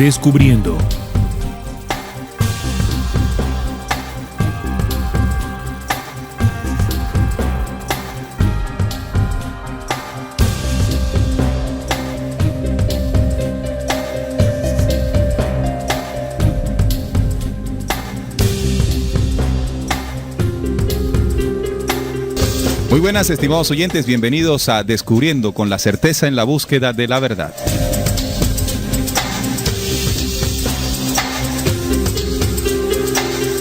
Descubriendo. Muy buenas, estimados oyentes, bienvenidos a Descubriendo, con la certeza en la búsqueda de la verdad.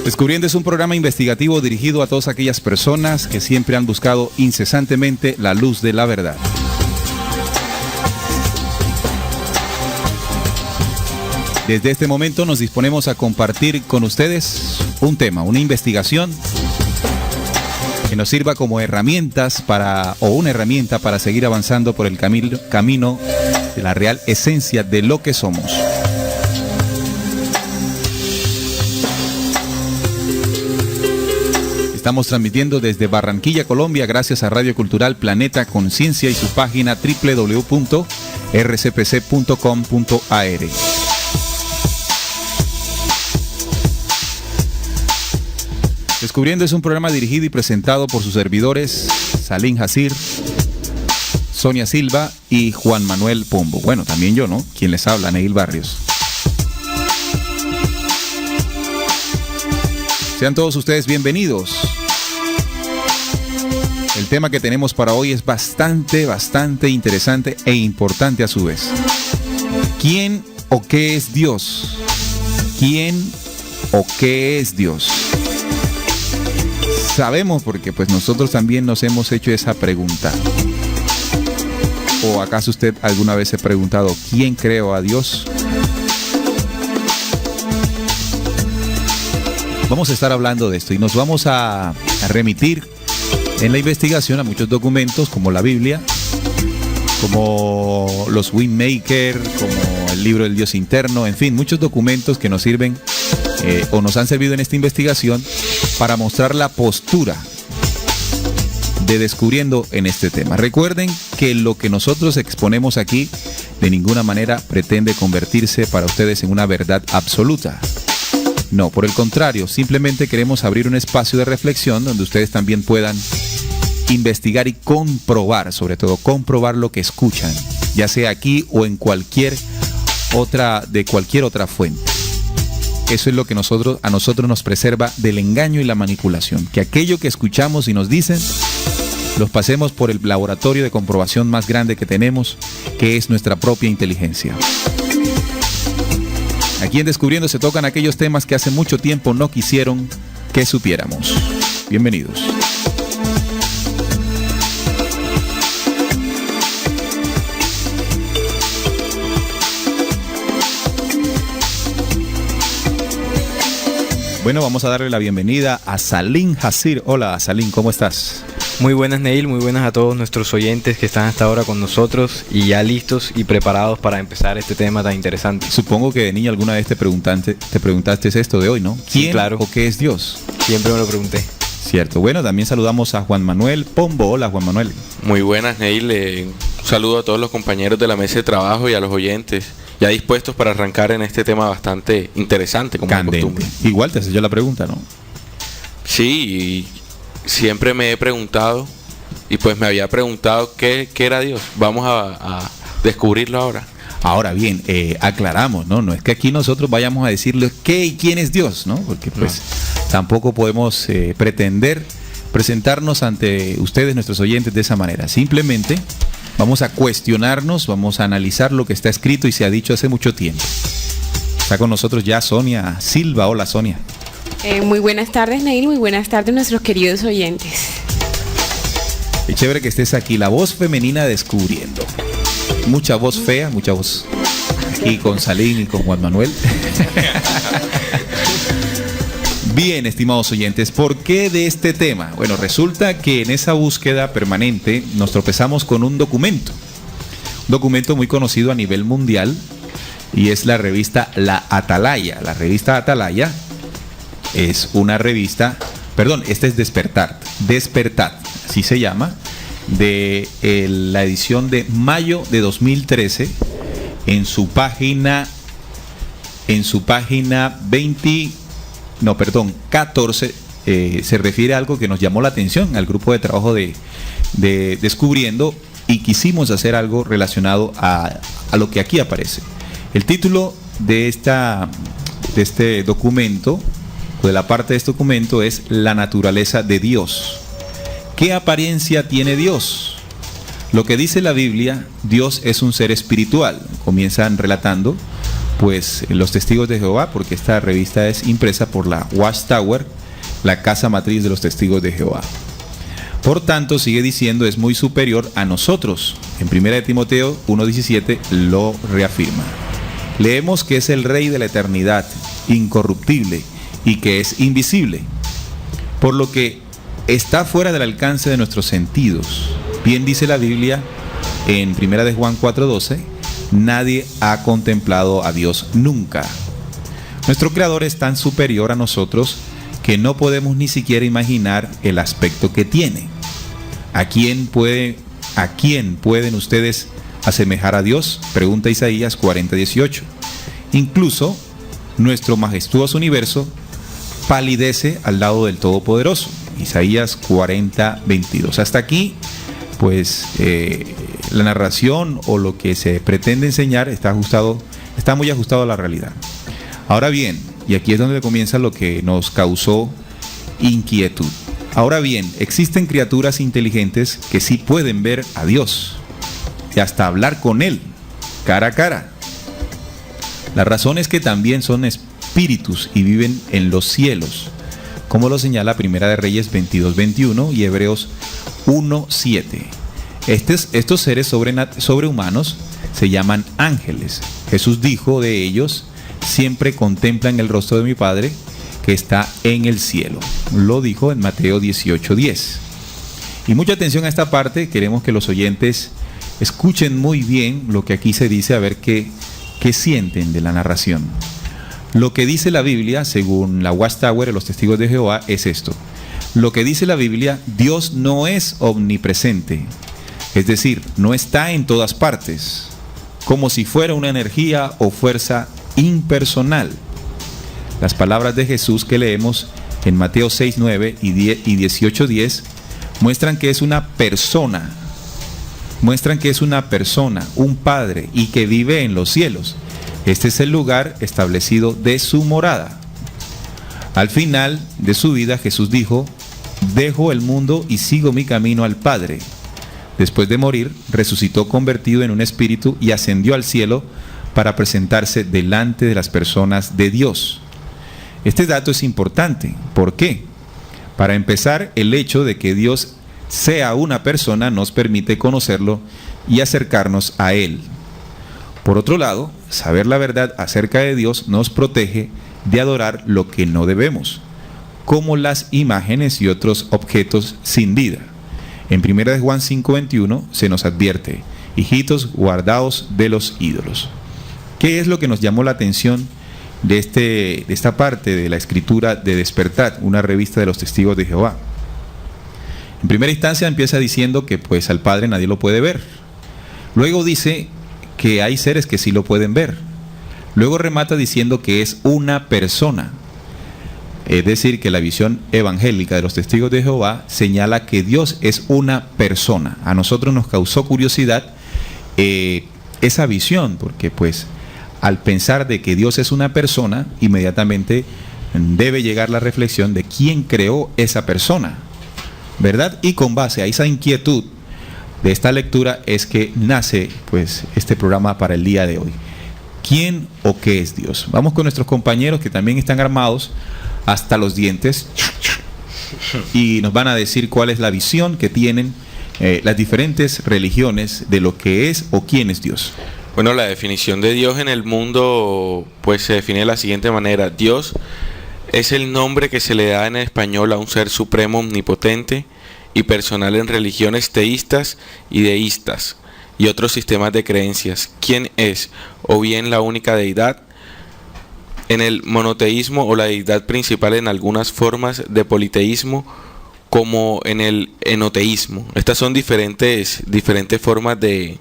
Descubriendo es un programa investigativo dirigido a todas aquellas personas que siempre han buscado incesantemente la luz de la verdad. Desde este momento nos disponemos a compartir con ustedes un tema, una investigación que nos sirva como herramientas una herramienta para seguir avanzando por el camino de la real esencia de lo que somos. Estamos transmitiendo desde Barranquilla, Colombia, gracias a Radio Cultural Planeta Conciencia y su página www.rcpc.com.ar. Descubriendo es un programa dirigido y presentado por sus servidores Salim Hasir, Sonia Silva y Juan Manuel Pombo. Bueno, también yo, ¿no? Quien les habla, Neil Barrios. Sean todos ustedes bienvenidos. El tema que tenemos para hoy es bastante interesante e importante a su vez. ¿Quién o qué es Dios? ¿Quién o qué es Dios? Sabemos porque pues nosotros también nos hemos hecho esa pregunta. ¿O acaso usted alguna vez se ha preguntado quién creó a Dios? Vamos a estar hablando de esto y nos vamos a remitir en la investigación a muchos documentos como la Biblia, como los Windmaker, como el libro del Dios interno, en fin, muchos documentos que nos sirven o nos han servido en esta investigación para mostrar la postura de Descubriendo en este tema. Recuerden que lo que nosotros exponemos aquí de ninguna manera pretende convertirse para ustedes en una verdad absoluta. No, por el contrario, simplemente queremos abrir un espacio de reflexión donde ustedes también puedan investigar y comprobar, sobre todo comprobar lo que escuchan, ya sea aquí o en cualquier otra fuente. Eso es lo que a nosotros nos preserva del engaño y la manipulación. Que aquello que escuchamos y nos dicen, los pasemos por el laboratorio de comprobación más grande que tenemos, que es nuestra propia inteligencia. Aquí en Descubriendo se tocan aquellos temas que hace mucho tiempo no quisieron que supiéramos. Bienvenidos. Bueno, vamos a darle la bienvenida a Salim Hasir. Hola, Salim, ¿cómo estás? Muy buenas, Neil, muy buenas a todos nuestros oyentes que están hasta ahora con nosotros y ya listos y preparados para empezar este tema tan interesante. Supongo que de niño alguna vez te preguntaste esto de hoy, ¿no? ¿Quién sí, claro. o qué es Dios? Siempre me lo pregunté. Cierto. Bueno, también saludamos a Juan Manuel Pombo. Hola, Juan Manuel. Muy buenas, Neil. Un saludo a todos los compañeros de la mesa de trabajo y a los oyentes. Ya dispuestos para arrancar en este tema bastante interesante, como de costumbre. Igual te haces yo la pregunta, ¿no? Sí, y siempre me he preguntado, y pues me había preguntado qué era Dios. Vamos a descubrirlo ahora. Ahora bien, aclaramos, ¿no? No es que aquí nosotros vayamos a decirle qué y quién es Dios, ¿no? Porque pues tampoco podemos pretender presentarnos ante ustedes, nuestros oyentes, de esa manera. Simplemente vamos a cuestionarnos, vamos a analizar lo que está escrito y se ha dicho hace mucho tiempo. Está con nosotros ya Sonia Silva. Hola, Sonia. Muy buenas tardes, Neil. Muy buenas tardes, nuestros queridos oyentes. Qué chévere que estés aquí. La voz femenina Descubriendo. Mucha voz fea, mucha voz aquí con Salim y con Juan Manuel. Bien, estimados oyentes, ¿por qué de este tema? Bueno, resulta que en esa búsqueda permanente nos tropezamos con un documento muy conocido a nivel mundial, y es la revista La Atalaya. La revista Atalaya es una revista, esta es Despertar, así se llama, de la edición de mayo de 2013, en su página en su página 14, se refiere a algo que nos llamó la atención al grupo de trabajo de Descubriendo, y quisimos hacer algo relacionado a lo que aquí aparece. El título de este documento, o de la parte de este documento, es La naturaleza de Dios. ¿Qué apariencia tiene Dios? Lo que dice la Biblia, Dios es un ser espiritual. Comienzan relatando pues los testigos de Jehová, porque esta revista es impresa por la Watchtower, la casa matriz de los testigos de Jehová. Por tanto, sigue diciendo, es muy superior a nosotros. En 1 Timoteo 1:17 lo reafirma. Leemos que es el Rey de la eternidad, incorruptible, y que es invisible, por lo que está fuera del alcance de nuestros sentidos. Bien dice la Biblia en 1 de Juan 4:12, nadie ha contemplado a Dios nunca. Nuestro Creador es tan superior a nosotros que no podemos ni siquiera imaginar el aspecto que tiene. ¿A quién pueden ustedes asemejar a Dios? Pregunta Isaías 40:18. Incluso nuestro majestuoso universo palidece al lado del Todopoderoso. Isaías 40:22. Hasta aquí, pues, la narración o lo que se pretende enseñar está muy ajustado a la realidad. Ahora bien, y aquí es donde comienza lo que nos causó inquietud. Ahora bien, existen criaturas inteligentes que sí pueden ver a Dios y hasta hablar con Él, cara a cara. La razón es que también son espíritus y viven en los cielos, como lo señala Primera de Reyes 22:21 y Hebreos 1:7. Estos seres sobrehumanos se llaman ángeles. Jesús dijo de ellos: siempre contemplan el rostro de mi Padre que está en el cielo. Lo dijo en Mateo 18:10. Y mucha atención a esta parte, queremos que los oyentes escuchen muy bien lo que aquí se dice, a ver qué sienten de la narración. Lo que dice la Biblia, según la Watchtower de los Testigos de Jehová, es esto. Lo que dice la Biblia, Dios no es omnipresente, es decir, no está en todas partes, como si fuera una energía o fuerza impersonal. Las palabras de Jesús que leemos en Mateo 6:9 y 18:10 muestran que es una persona, un Padre, y que vive en los cielos. Este es el lugar establecido de su morada. Al final de su vida, Jesús dijo: dejo el mundo y sigo mi camino al Padre. Después de morir, resucitó convertido en un espíritu y ascendió al cielo para presentarse delante de las personas de Dios. Este dato es importante. ¿Por qué? Para empezar, el hecho de que Dios sea una persona nos permite conocerlo y acercarnos a Él. Por otro lado, saber la verdad acerca de Dios nos protege de adorar lo que no debemos, como las imágenes y otros objetos sin vida. En 1 de Juan 5:21 se nos advierte: hijitos, guardaos de los ídolos. ¿Qué es lo que nos llamó la atención de esta parte de la escritura de Despertar, una revista de los Testigos de Jehová? En primera instancia empieza diciendo que pues al Padre nadie lo puede ver. Luego dice que hay seres que sí lo pueden ver. Luego remata diciendo que es una persona. Es decir, que la visión evangélica de los Testigos de Jehová señala que Dios es una persona. A nosotros nos causó curiosidad esa visión, porque pues al pensar de que Dios es una persona, inmediatamente debe llegar la reflexión de quién creó esa persona, ¿verdad? Y con base a esa inquietud de esta lectura es que nace pues este programa para el día de hoy. ¿Quién o qué es Dios? Vamos con nuestros compañeros que también están armados hasta los dientes y nos van a decir cuál es la visión que tienen las diferentes religiones de lo que es o quién es Dios. Bueno, la definición de Dios en el mundo pues se define de la siguiente manera: Dios es el nombre que se le da en español a un ser supremo, omnipotente y personal en religiones teístas y deístas y otros sistemas de creencias. ¿Quién es? O bien la única deidad en el monoteísmo o la deidad principal en algunas formas de politeísmo, como en el enoteísmo. Estas son diferentes formas de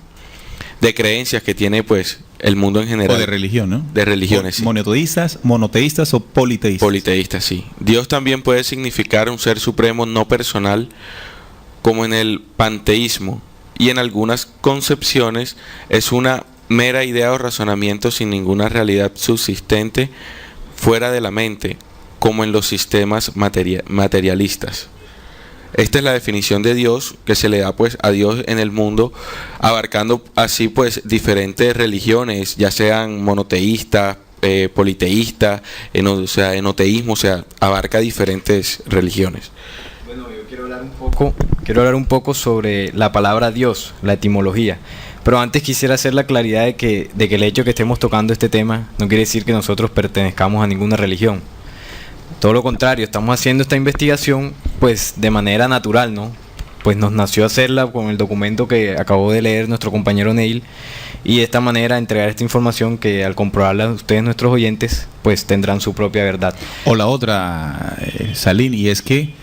creencias que tiene pues el mundo en general. O de religión, ¿no? De religiones, sí. Monoteístas o politeístas. Politeístas, sí. Dios también puede significar un ser supremo no personal, como en el panteísmo, y en algunas concepciones es una mera idea o razonamiento sin ninguna realidad subsistente fuera de la mente, como en los sistemas materialistas. Esta es la definición de Dios que se le da pues a Dios en el mundo, abarcando así pues diferentes religiones, ya sean monoteístas, politeístas, enoteísmo, o sea, abarca diferentes religiones. Bueno, yo quiero hablar un poco sobre la palabra Dios, la etimología. Pero antes quisiera hacer la claridad de que el hecho de que estemos tocando este tema no quiere decir que nosotros pertenezcamos a ninguna religión. Todo lo contrario, estamos haciendo esta investigación pues de manera natural, ¿no? Pues nos nació hacerla con el documento que acabó de leer nuestro compañero Neil, y de esta manera entregar esta información que al comprobarla ustedes, nuestros oyentes, pues tendrán su propia verdad. O la otra, Salín, y es que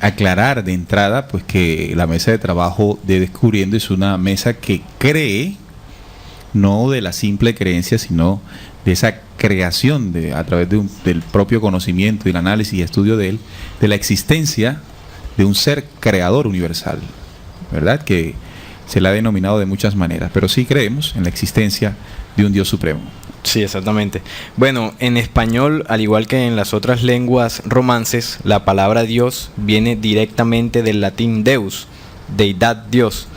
aclarar de entrada pues que la mesa de trabajo de Descubriendo es una mesa que cree, no de la simple creencia, sino de esa creación a través del propio conocimiento y el análisis y estudio de él, de la existencia de un ser creador universal, ¿verdad? Que se le ha denominado de muchas maneras, pero sí creemos en la existencia de un Dios supremo. Sí, exactamente. Bueno, en español, al igual que en las otras lenguas romances, la palabra Dios viene directamente del latín deus, deidad, Dios.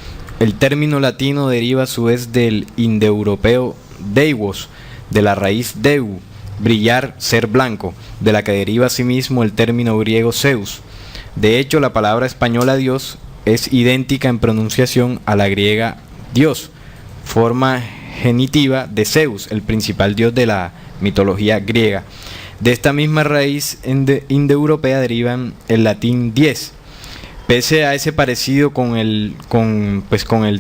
El término latino deriva a su vez del indoeuropeo deivos, de la raíz deu, brillar, ser blanco, de la que deriva asimismo el término griego Zeus. De hecho, la palabra española Dios es idéntica en pronunciación a la griega Dios, forma genitiva de Zeus, el principal dios de la mitología griega. De esta misma raíz indoeuropea derivan el latín dies. Pese a ese parecido con el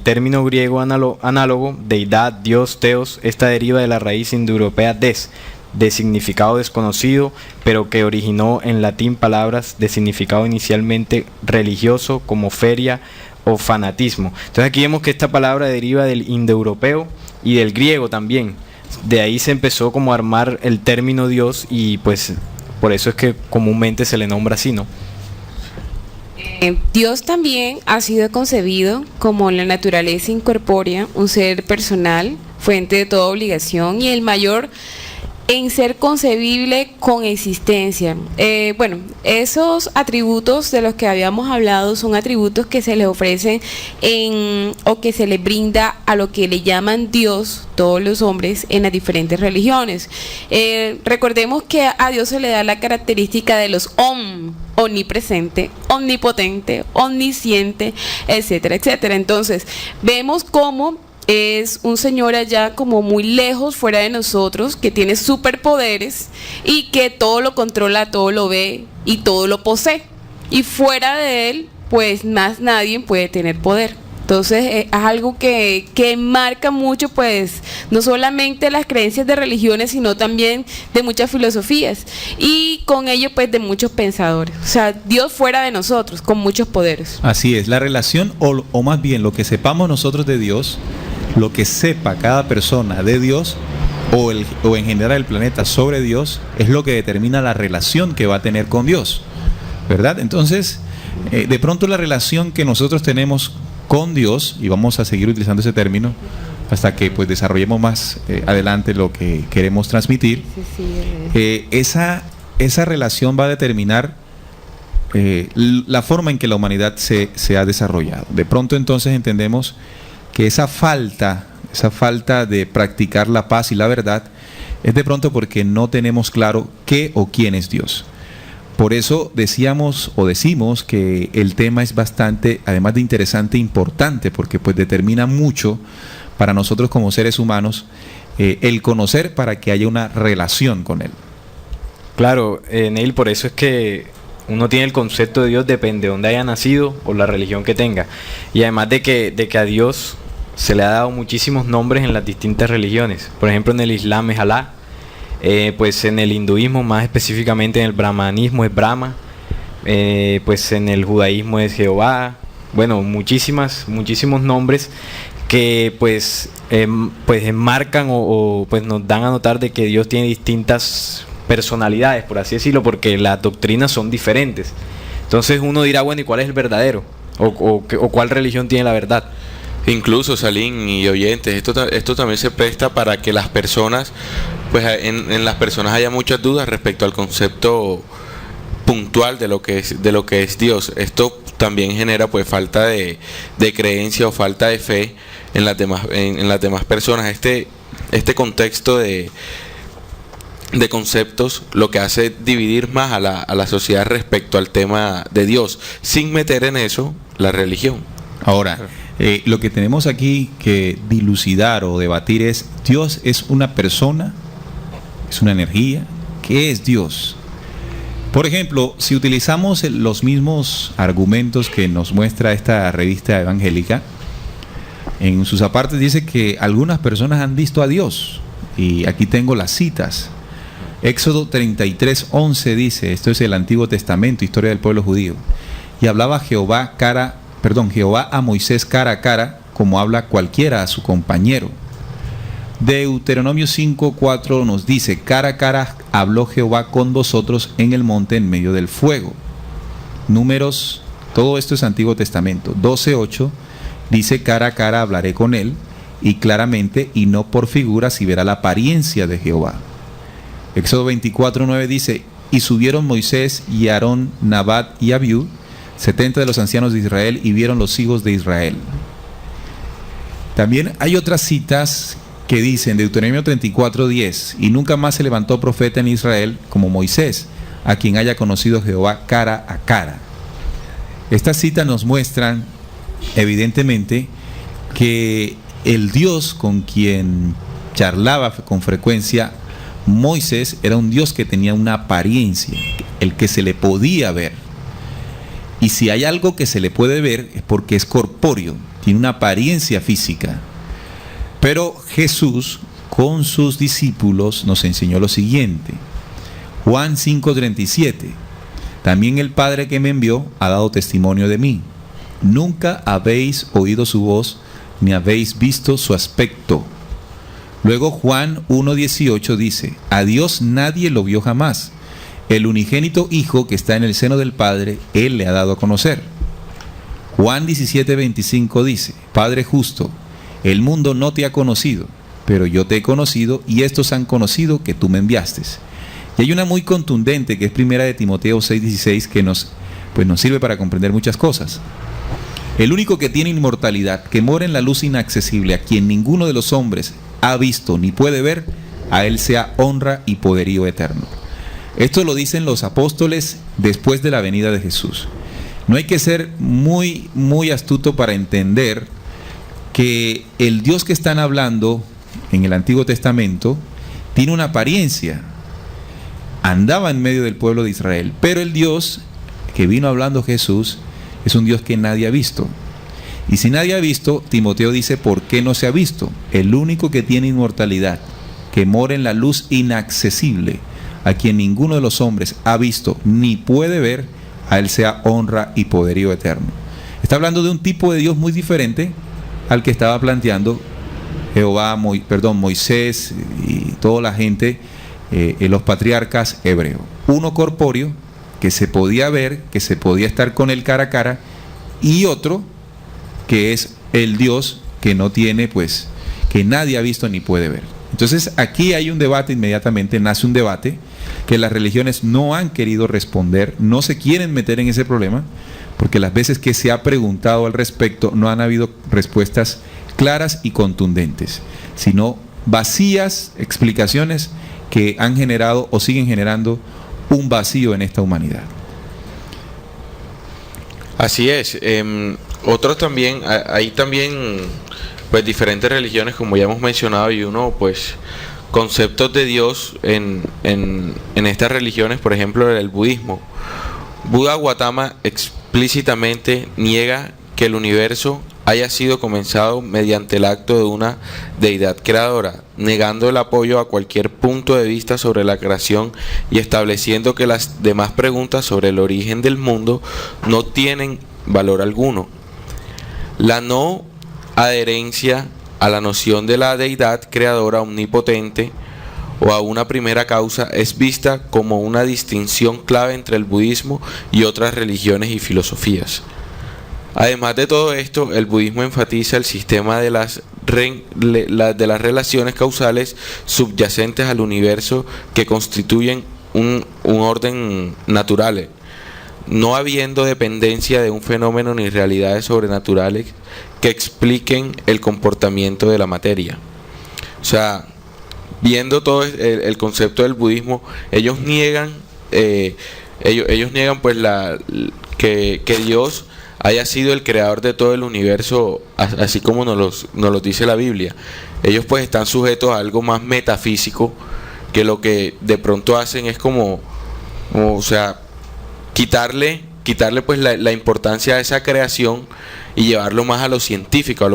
término griego análogo, deidad, Dios, Theos, esta deriva de la raíz indoeuropea des, de significado desconocido, pero que originó en latín palabras de significado inicialmente religioso, como feria o fanatismo. Entonces aquí vemos que esta palabra deriva del indoeuropeo y del griego también. De ahí se empezó como a armar el término Dios, y pues por eso es que comúnmente se le nombra así, ¿no? Dios también ha sido concebido como la naturaleza incorpórea, un ser personal, fuente de toda obligación y el mayor en ser concebible con existencia. Bueno, esos atributos de los que habíamos hablado son atributos que se le ofrecen o que se le brinda a lo que le llaman Dios, todos los hombres, en las diferentes religiones. Recordemos que a Dios se le da la característica de los omnipresente, omnipotente, omnisciente, etcétera, etcétera. Entonces, vemos cómo es un señor allá como muy lejos, fuera de nosotros, que tiene superpoderes y que todo lo controla, todo lo ve y todo lo posee. Y fuera de él, pues más nadie puede tener poder. Entonces es algo que marca mucho, pues, no solamente las creencias de religiones, sino también de muchas filosofías y con ello, pues, de muchos pensadores. O sea, Dios fuera de nosotros, con muchos poderes. Así es, la relación, o más bien lo que sepamos nosotros de Dios, lo que sepa cada persona de Dios, o en general el planeta sobre Dios, es lo que determina la relación que va a tener con Dios, ¿verdad? Entonces, de pronto la relación que nosotros tenemos con Dios, y vamos a seguir utilizando ese término hasta que pues desarrollemos más adelante lo que queremos transmitir, esa relación va a determinar la forma en que la humanidad se ha desarrollado. De pronto entonces entendemos que esa falta de practicar la paz y la verdad es de pronto porque no tenemos claro qué o quién es Dios. Por eso decimos que el tema es bastante, además de interesante, importante, porque pues determina mucho para nosotros como seres humanos el conocer para que haya una relación con Él. Claro, Neil, por eso es que uno tiene el concepto de Dios, depende de dónde haya nacido o la religión que tenga. Y además de que a Dios se le ha dado muchísimos nombres en las distintas religiones. Por ejemplo, en el Islam es Alá. Pues en el hinduismo, más específicamente en el brahmanismo, es Brahma. Pues en el judaísmo es Jehová. bueno, muchísimos nombres que pues enmarcan o pues nos dan a notar de que Dios tiene distintas personalidades, por así decirlo, porque las doctrinas son diferentes. Entonces uno dirá, bueno, ¿y cuál es el verdadero? ¿O cuál religión tiene la verdad? Incluso, Salín y oyentes, esto también se presta para que las personas, pues en las personas haya muchas dudas respecto al concepto puntual de lo que es Dios. Esto también genera pues falta de creencia o falta de fe en las demás personas. Este contexto de conceptos lo que hace es dividir más a la sociedad respecto al tema de Dios, sin meter en eso la religión. Ahora, lo que tenemos aquí que dilucidar o debatir es: ¿Dios es una persona? ¿Es una energía? ¿Qué es Dios? Por ejemplo, si utilizamos los mismos argumentos que nos muestra esta revista evangélica, en sus apartes dice que algunas personas han visto a Dios, y aquí tengo las citas. Éxodo 33:11 dice, esto es el Antiguo Testamento, historia del pueblo judío: y hablaba Jehová a Moisés cara a cara, como habla cualquiera a su compañero. Deuteronomio 5:4 nos dice: cara a cara habló Jehová con vosotros en el monte en medio del fuego. Números, todo esto es Antiguo Testamento. 12:8 dice: cara a cara hablaré con él, y claramente, y no por figuras, y verá la apariencia de Jehová. Éxodo 24:9 dice: y subieron Moisés y Aarón, Nabat y Abiú, 70 de los ancianos de Israel, y vieron los hijos de Israel. También hay otras citas que dicen, Deuteronomio 34:10: y nunca más se levantó profeta en Israel como Moisés, a quien haya conocido Jehová cara a cara. Estas citas nos muestran evidentemente que el Dios con quien charlaba con frecuencia Moisés era un Dios que tenía una apariencia, el que se le podía ver. Y si hay algo que se le puede ver es porque es corpóreo, tiene una apariencia física. Pero Jesús con sus discípulos nos enseñó lo siguiente. Juan 5:37: también el Padre que me envió ha dado testimonio de mí. Nunca habéis oído su voz, ni habéis visto su aspecto. Luego Juan 1:18 dice: a Dios nadie lo vio jamás. El unigénito Hijo que está en el seno del Padre, Él le ha dado a conocer. Juan 17:25 dice: Padre justo, el mundo no te ha conocido, pero yo te he conocido, y estos han conocido que tú me enviaste. Y hay una muy contundente que es primera de Timoteo 6:16 que nos sirve para comprender muchas cosas. El único que tiene inmortalidad, que mora en la luz inaccesible, a quien ninguno de los hombres ha visto ni puede ver, a él sea honra y poderío eterno. Esto lo dicen los apóstoles después de la venida de Jesús. No hay que ser muy astuto para entender que el Dios que están hablando en el Antiguo Testamento tiene una apariencia. Andaba en medio del pueblo de Israel, pero el Dios que vino hablando Jesús es un Dios que nadie ha visto. Y si nadie ha visto, Timoteo dice: ¿por qué no se ha visto? El único que tiene inmortalidad, que mora en la luz inaccesible, a quien ninguno de los hombres ha visto ni puede ver, a él sea honra y poderío eterno. Está hablando de un tipo de Dios muy diferente al que estaba planteando Moisés y toda la gente, los patriarcas hebreos. Uno corpóreo, que se podía ver, que se podía estar con él cara a cara, y otro que es el Dios que no tiene, que nadie ha visto ni puede ver. Entonces aquí hay un debate, inmediatamente nace un debate que las religiones no han querido responder, no se quieren meter en ese problema, porque las veces que se ha preguntado al respecto no han habido respuestas claras y contundentes, sino vacías explicaciones que han generado o siguen generando un vacío en esta humanidad. Así es. Otros también, hay también diferentes religiones, como ya hemos mencionado, y uno conceptos de Dios en estas religiones. Por ejemplo, el budismo. Buda Gautama explícitamente niega que el universo haya sido comenzado mediante el acto de una deidad creadora, negando el apoyo a cualquier punto de vista sobre la creación y estableciendo que las demás preguntas sobre el origen del mundo no tienen valor alguno. La no adherencia a la noción de la deidad creadora omnipotente o a una primera causa es vista como una distinción clave entre el budismo y otras religiones y filosofías. Además de todo esto, el budismo enfatiza el sistema de las relaciones causales subyacentes al universo que constituyen un orden natural, no habiendo dependencia de un fenómeno ni realidades sobrenaturales que expliquen el comportamiento de la materia. O sea, viendo todo el concepto del budismo, ellos niegan pues que Dios haya sido el creador de todo el universo, así como nos lo dice la Biblia. Ellos pues están sujetos a algo más metafísico, que lo que de pronto hacen es como o sea, quitarle pues la importancia de esa creación y llevarlo más a lo científico,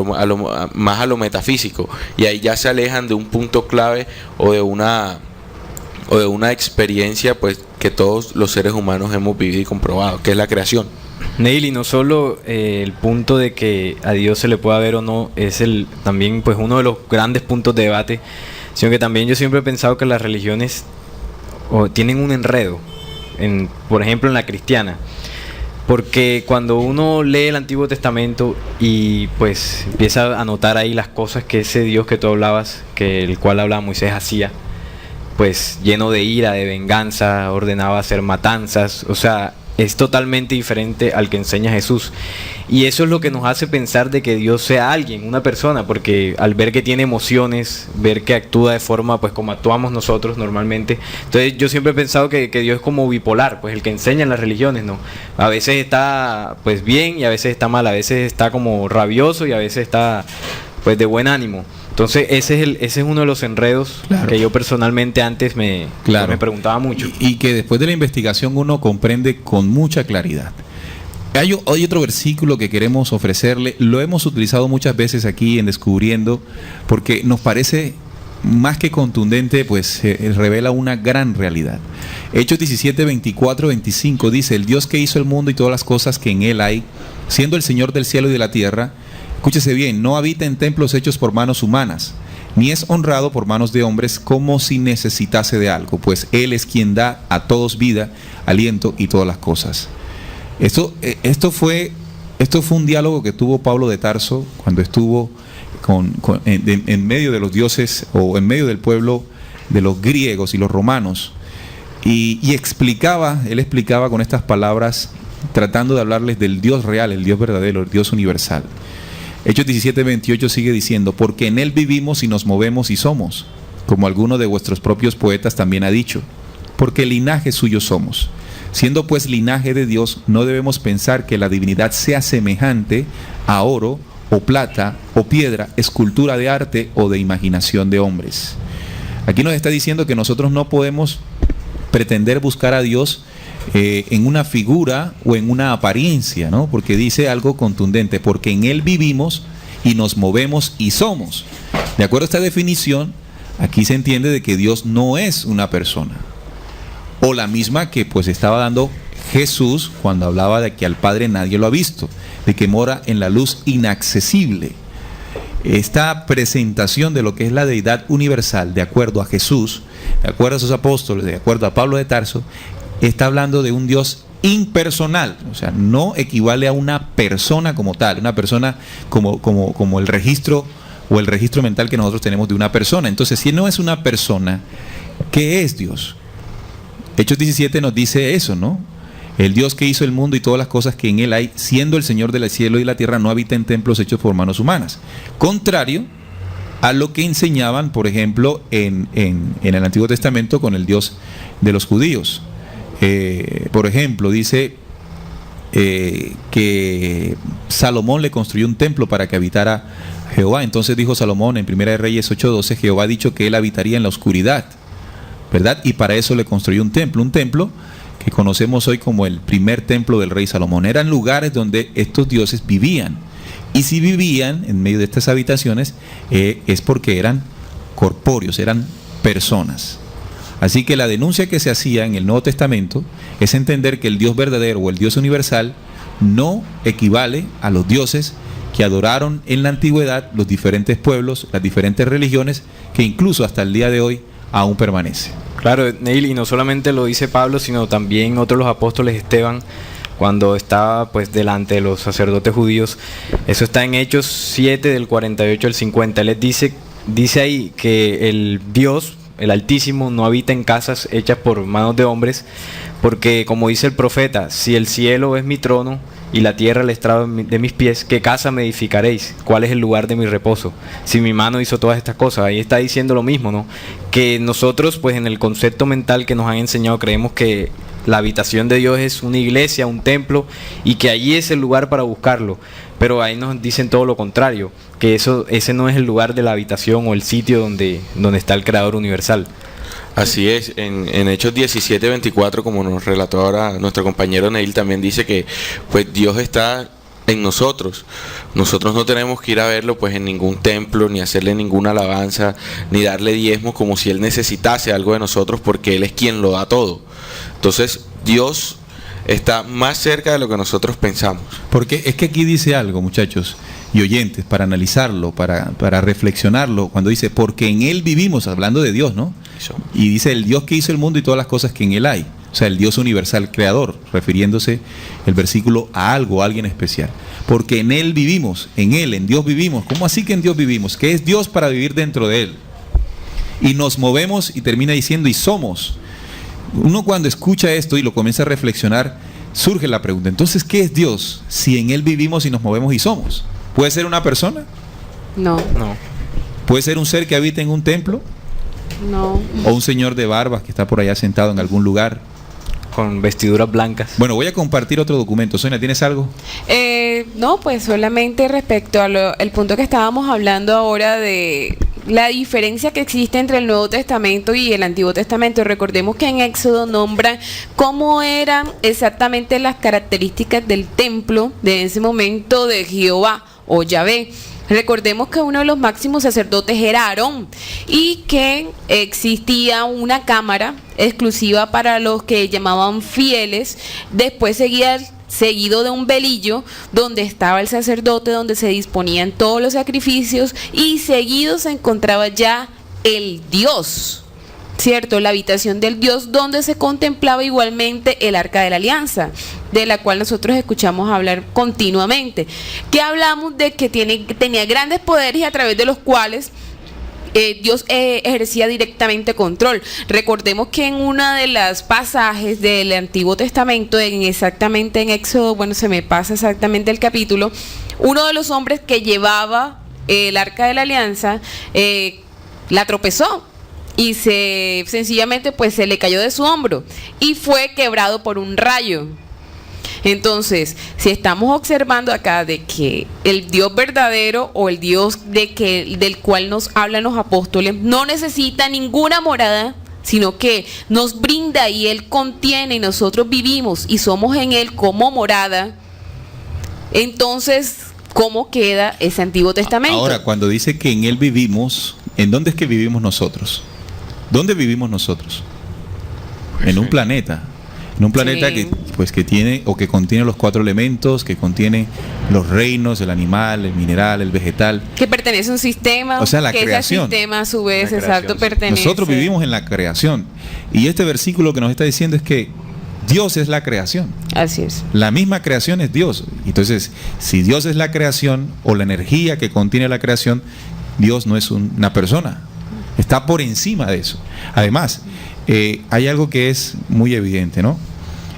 más a lo metafísico, y ahí ya se alejan de un punto clave o de una experiencia pues que todos los seres humanos hemos vivido y comprobado, que es la creación. Neil, y no solo el punto de que a Dios se le pueda ver o no es también pues uno de los grandes puntos de debate, sino que también yo siempre he pensado que las religiones tienen un enredo, por ejemplo en la cristiana, porque cuando uno lee el Antiguo Testamento y pues empieza a notar ahí las cosas que ese Dios que tú hablabas, el cual hablaba Moisés, hacía, pues lleno de ira, de venganza, ordenaba hacer matanzas, o sea, es totalmente diferente al que enseña Jesús. Y eso es lo que nos hace pensar de que Dios sea alguien, una persona, porque al ver que tiene emociones, ver que actúa de forma pues como actuamos nosotros normalmente, entonces yo siempre he pensado que Dios es como bipolar, pues el que enseña en las religiones, ¿no? A veces está pues bien y a veces está mal, a veces está como rabioso y a veces está pues de buen ánimo. Entonces ese es uno de los enredos, claro, que yo personalmente antes me preguntaba mucho. Y que después de la investigación uno comprende con mucha claridad. Hay otro versículo que queremos ofrecerle, lo hemos utilizado muchas veces aquí en Descubriendo, porque nos parece más que contundente, pues revela una gran realidad. Hechos 17, 24, 25 dice: el Dios que hizo el mundo y todas las cosas que en él hay, siendo el Señor del cielo y de la tierra, escúchese bien, no habita en templos hechos por manos humanas, ni es honrado por manos de hombres como si necesitase de algo, pues Él es quien da a todos vida, aliento y todas las cosas. Esto fue un diálogo que tuvo Pablo de Tarso cuando estuvo en medio de los dioses o en medio del pueblo de los griegos y los romanos, y él explicaba con estas palabras, tratando de hablarles del Dios real, el Dios verdadero, el Dios universal. Hechos 17, 28 sigue diciendo: porque en él vivimos y nos movemos y somos, como alguno de vuestros propios poetas también ha dicho, porque linaje suyo somos. Siendo pues linaje de Dios, no debemos pensar que la divinidad sea semejante a oro o plata o piedra, escultura de arte o de imaginación de hombres. Aquí nos está diciendo que nosotros no podemos pretender buscar a Dios en una figura o en una apariencia, ¿no? Porque dice algo contundente: porque en él vivimos y nos movemos y somos. De acuerdo a esta definición, aquí se entiende de que Dios no es una persona, o la misma que pues estaba dando Jesús cuando hablaba de que al Padre nadie lo ha visto, de que mora en la luz inaccesible. Esta presentación de lo que es la deidad universal, de acuerdo a Jesús, de acuerdo a sus apóstoles, de acuerdo a Pablo de Tarso, está hablando de un Dios impersonal, o sea, no equivale a una persona como tal, una persona como el registro o el registro mental que nosotros tenemos de una persona. Entonces, si no es una persona, ¿qué es Dios? Hechos 17 nos dice eso, ¿no? El Dios que hizo el mundo y todas las cosas que en él hay, siendo el Señor del cielo y la tierra, no habita en templos hechos por manos humanas. Contrario a lo que enseñaban, por ejemplo, en el Antiguo Testamento con el Dios de los judíos. Por ejemplo, dice que Salomón le construyó un templo para que habitara Jehová. Entonces dijo Salomón en 1 Reyes 8:12: Jehová ha dicho que él habitaría en la oscuridad, ¿verdad? Y para eso le construyó un templo que conocemos hoy como el primer templo del rey Salomón. Eran lugares donde estos dioses vivían, y si vivían en medio de estas habitaciones es porque eran corpóreos, eran personas. Así que la denuncia que se hacía en el Nuevo Testamento es entender que el Dios verdadero o el Dios universal no equivale a los dioses que adoraron en la antigüedad los diferentes pueblos, las diferentes religiones, que incluso hasta el día de hoy aún permanece. Claro, Neil, y no solamente lo dice Pablo, sino también otros los apóstoles, Esteban, cuando estaba pues delante de los sacerdotes judíos. Eso está en Hechos 7 del 48 al 50. Él les dice ahí que el Dios, el Altísimo, no habita en casas hechas por manos de hombres, porque como dice el profeta, si el cielo es mi trono y la tierra el estrado de mis pies, ¿qué casa me edificaréis? ¿Cuál es el lugar de mi reposo? Si mi mano hizo todas estas cosas. Ahí está diciendo lo mismo, ¿no? Que nosotros, pues en el concepto mental que nos han enseñado, creemos que la habitación de Dios es una iglesia, un templo, y que allí es el lugar para buscarlo. Pero ahí nos dicen todo lo contrario, que ese no es el lugar de la habitación o el sitio donde está el Creador universal. Así es, en Hechos 17:24, como nos relató ahora nuestro compañero Neil, también dice que pues Dios está en nosotros. Nosotros no tenemos que ir a verlo pues en ningún templo, ni hacerle ninguna alabanza, ni darle diezmos como si Él necesitase algo de nosotros, porque Él es quien lo da todo. Entonces Dios está más cerca de lo que nosotros pensamos. Porque es que aquí dice algo, muchachos y oyentes, para analizarlo, para reflexionarlo, cuando dice, porque en Él vivimos, hablando de Dios, ¿no? Eso. Y dice, el Dios que hizo el mundo y todas las cosas que en Él hay. O sea, el Dios universal creador, refiriéndose el versículo a algo, a alguien especial. Porque en Él vivimos, en Dios vivimos. ¿Cómo así que en Dios vivimos? ¿Qué es Dios para vivir dentro de Él? Y nos movemos, y termina diciendo, y somos. Uno cuando escucha esto y lo comienza a reflexionar, surge la pregunta, entonces, ¿qué es Dios si en Él vivimos y nos movemos y somos? ¿Puede ser una persona? No. No. ¿Puede ser un ser que habita en un templo? No. ¿O un señor de barbas que está por allá sentado en algún lugar? Con vestiduras blancas. Bueno, voy a compartir otro documento. Sonia, ¿tienes algo? No, pues solamente respecto al punto que estábamos hablando ahora de la diferencia que existe entre el Nuevo Testamento y el Antiguo Testamento. Recordemos que en Éxodo nombran cómo eran exactamente las características del templo de ese momento de Jehová o Yahvé. Recordemos que uno de los máximos sacerdotes era Aarón y que existía una cámara exclusiva para los que llamaban fieles. Después seguido de un velillo donde estaba el sacerdote, donde se disponían todos los sacrificios, y seguido se encontraba ya el Dios, ¿cierto? La habitación del Dios, donde se contemplaba igualmente el Arca de la Alianza, de la cual nosotros escuchamos hablar continuamente, que hablamos de que tenía grandes poderes y a través de los cuales Dios ejercía directamente control. Recordemos que en una de las pasajes del Antiguo Testamento, exactamente en Éxodo, bueno, se me pasa exactamente el capítulo, uno de los hombres que llevaba el Arca de la Alianza la tropezó y sencillamente pues se le cayó de su hombro y fue quebrado por un rayo. Entonces, si estamos observando acá de que el Dios verdadero o el Dios del cual nos hablan los apóstoles no necesita ninguna morada, sino que nos brinda y Él contiene y nosotros vivimos y somos en Él como morada, entonces, ¿cómo queda ese Antiguo Testamento? Ahora, cuando dice que en Él vivimos, ¿en dónde es que vivimos nosotros? ¿Dónde vivimos nosotros? En un planeta. En un planeta Sí. que tiene o que contiene los 4 elementos, que contiene los reinos, el animal, el mineral, el vegetal. Que pertenece a un sistema, O sea, la que creación. ese sistema a su vez, La exacto, creación, sí. pertenece. Nosotros vivimos en la creación. Y este versículo que nos está diciendo es que Dios es la creación. Así es. La misma creación es Dios. Entonces, si Dios es la creación o la energía que contiene la creación, Dios no es una persona. Está por encima de eso. Además, hay algo que es muy evidente, ¿no?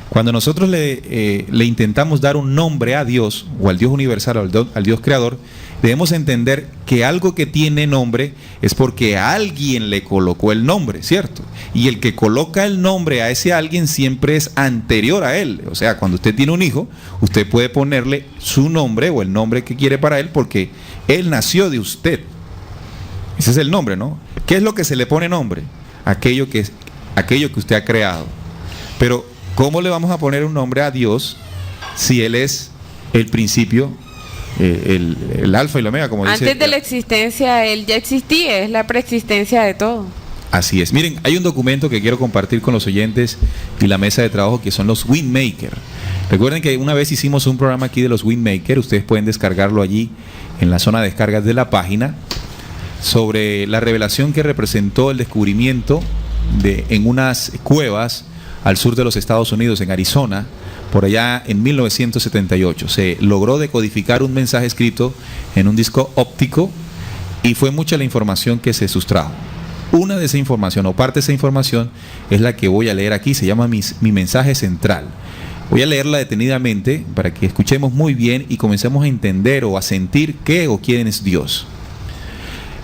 Cuando nosotros le intentamos dar un nombre a Dios, o al Dios universal, o al Dios creador, debemos entender que algo que tiene nombre es porque alguien le colocó el nombre, ¿cierto? Y el que coloca el nombre a ese alguien siempre es anterior a él. O sea, cuando usted tiene un hijo, usted puede ponerle su nombre o el nombre que quiere para él porque él nació de usted. Ese es el nombre, ¿no? ¿Qué es lo que se le pone nombre? Aquello que usted ha creado. Pero ¿cómo le vamos a poner un nombre a Dios si Él es el principio, el alfa y la omega, como dice? Antes de la existencia, Él ya existía, es la preexistencia de todo. Así es. Miren, hay un documento que quiero compartir con los oyentes y la mesa de trabajo que son los Windmaker. Recuerden que una vez hicimos un programa aquí de los Windmaker, ustedes pueden descargarlo allí en la zona de descargas de la página, sobre la revelación que representó el descubrimiento en unas cuevas al sur de los Estados Unidos, en Arizona, por allá en 1978. Se logró decodificar un mensaje escrito en un disco óptico y fue mucha la información que se sustrajo. Una de esa información o parte de esa información es la que voy a leer aquí, se llama mi mensaje central. Voy a leerla detenidamente para que escuchemos muy bien y comencemos a entender o a sentir qué o quién es Dios.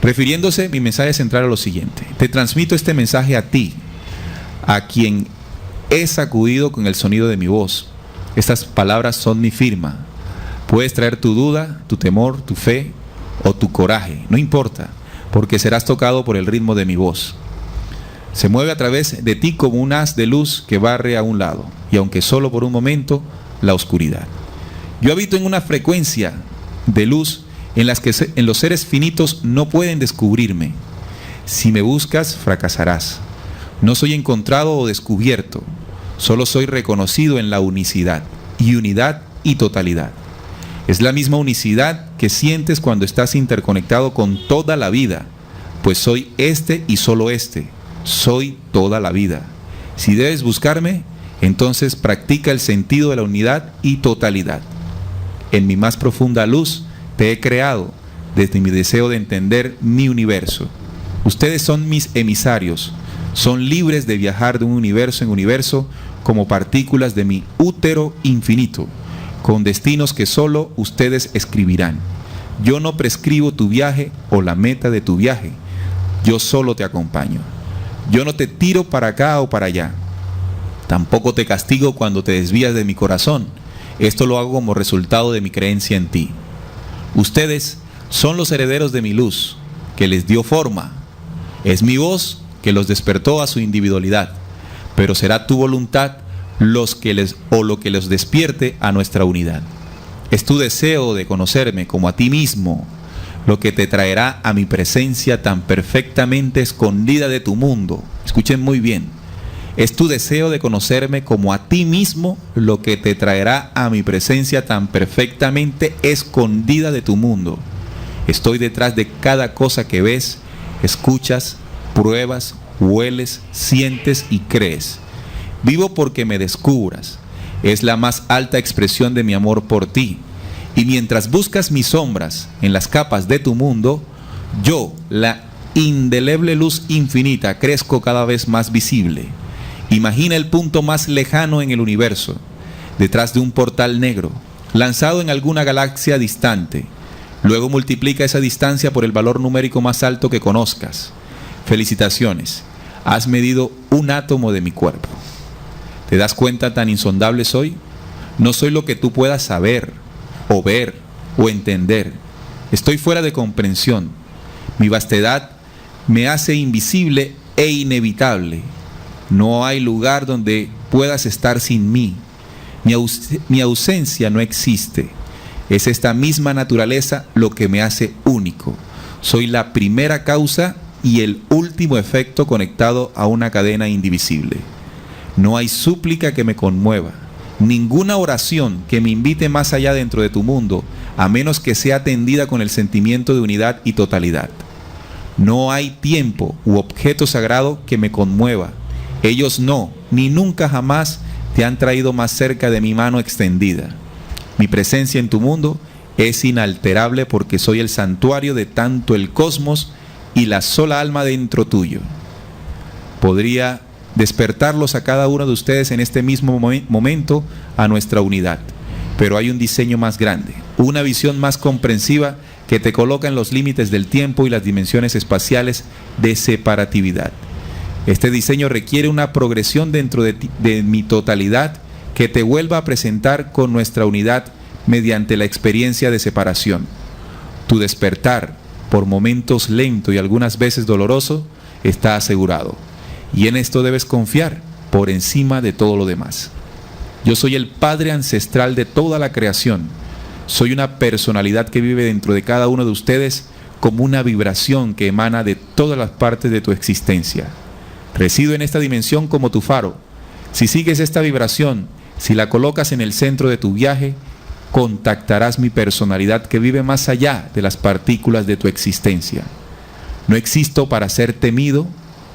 Refiriéndose mi mensaje central a lo siguiente: te transmito este mensaje a ti, a quien he sacudido con el sonido de mi voz. Estas palabras son mi firma. Puedes traer tu duda, tu temor, tu fe o tu coraje, no importa, porque serás tocado por el ritmo de mi voz. Se mueve a través de ti como un haz de luz que barre a un lado, y aunque solo por un momento, la oscuridad. Yo habito en una frecuencia de luz en las que en los seres finitos no pueden descubrirme. Si me buscas, fracasarás. No soy encontrado o descubierto, solo soy reconocido en la unicidad, y unidad y totalidad. Es la misma unicidad que sientes cuando estás interconectado con toda la vida, pues soy este y solo este. Soy toda la vida. Si debes buscarme, entonces practica el sentido de la unidad y totalidad. En mi más profunda luz te he creado desde mi deseo de entender mi universo. Ustedes son mis emisarios, son libres de viajar de un universo en universo como partículas de mi útero infinito, con destinos que solo ustedes escribirán. Yo no prescribo tu viaje o la meta de tu viaje, yo solo te acompaño. Yo no te tiro para acá o para allá. Tampoco te castigo cuando te desvías de mi corazón. Esto lo hago como resultado de mi creencia en ti. Ustedes son los herederos de mi luz, que les dio forma. Es mi voz que los despertó a su individualidad, pero será tu voluntad lo que los despierte a nuestra unidad. Es tu deseo de conocerme como a ti mismo lo que te traerá a mi presencia tan perfectamente escondida de tu mundo. Escuchen muy bien. Es tu deseo de conocerme como a ti mismo lo que te traerá a mi presencia tan perfectamente escondida de tu mundo. Estoy detrás de cada cosa que ves, escuchas, pruebas, hueles, sientes y crees. Vivo porque me descubras. Es la más alta expresión de mi amor por ti. Y mientras buscas mis sombras en las capas de tu mundo, yo, la indeleble luz infinita, crezco cada vez más visible. Imagina el punto más lejano en el universo, detrás de un portal negro, lanzado en alguna galaxia distante. Luego multiplica esa distancia por el valor numérico más alto que conozcas. Felicitaciones, has medido un átomo de mi cuerpo. ¿Te das cuenta tan insondable soy? No soy lo que tú puedas saber, o ver, o entender. Estoy fuera de comprensión. Mi vastedad me hace invisible e inevitable. No hay lugar donde puedas estar sin mí. Mi ausencia no existe. Es esta misma naturaleza lo que me hace único. Soy la primera causa y el último efecto conectado a una cadena indivisible. No hay súplica que me conmueva. Ninguna oración que me invite más allá dentro de tu mundo, a menos que sea atendida con el sentimiento de unidad y totalidad. No hay tiempo u objeto sagrado que me conmueva. Ellos no, ni nunca jamás te han traído más cerca de mi mano extendida. Mi presencia en tu mundo es inalterable porque soy el santuario de tanto el cosmos y la sola alma dentro tuyo. Podría despertarlos a cada uno de ustedes en este mismo momento a nuestra unidad. Pero hay un diseño más grande, una visión más comprensiva que te coloca en los límites del tiempo y las dimensiones espaciales de separatividad. Este diseño requiere una progresión dentro de mi totalidad que te vuelva a presentar con nuestra unidad mediante la experiencia de separación. Tu despertar, por momentos lento y algunas veces doloroso, está asegurado. Y en esto debes confiar por encima de todo lo demás. Yo soy el Padre ancestral de toda la creación. Soy una personalidad que vive dentro de cada uno de ustedes como una vibración que emana de todas las partes de tu existencia. Resido en esta dimensión como tu faro. Si sigues esta vibración, Si la colocas en el centro de tu viaje, contactarás mi personalidad que vive más allá de las partículas de tu existencia. No existo para ser temido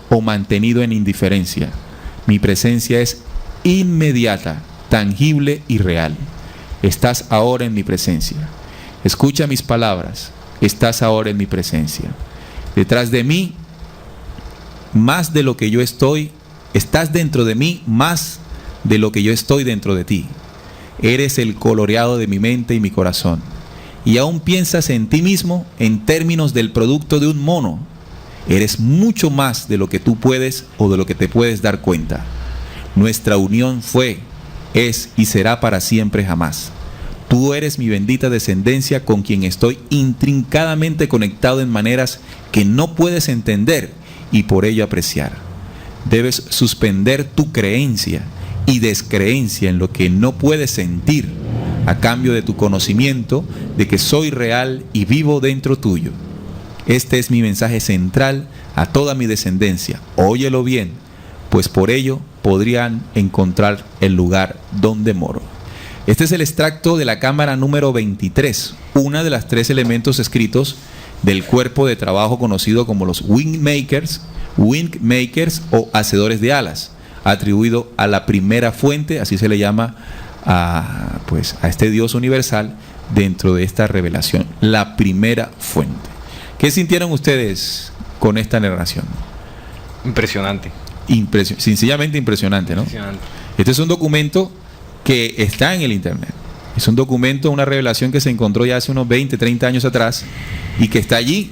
o mantenido en indiferencia. Mi presencia es inmediata, tangible y real. Estás ahora en mi presencia. Escucha mis palabras. Estás ahora en mi presencia. Detrás de mí, más de lo que yo estoy, estás dentro de mí más de lo que yo estoy dentro de ti. Eres el coloreado de mi mente y mi corazón. Y aún piensas en ti mismo en términos del producto de un mono. Eres mucho más de lo que tú puedes o de lo que te puedes dar cuenta. Nuestra unión fue, es y será para siempre jamás. Tú eres mi bendita descendencia con quien estoy intrincadamente conectado en maneras que no puedes entender y por ello apreciar. Debes suspender tu creencia y descreencia en lo que no puedes sentir a cambio de tu conocimiento de que soy real y vivo dentro tuyo. Este es mi mensaje central a toda mi descendencia. Óyelo bien, pues por ello podrían encontrar el lugar donde moro. Este es el extracto de la cámara número 23, una de las 3 elementos escritos del cuerpo de trabajo conocido como los Wingmakers o hacedores de alas, atribuido a la primera fuente, así se le llama a este Dios universal dentro de esta revelación, la primera fuente. ¿Qué sintieron ustedes con esta narración? Impresionante. Sencillamente impresionante, ¿no? Impresionante. Este es un documento que está en el internet. Es un documento, una revelación que se encontró ya hace unos 20, 30 años atrás y que está allí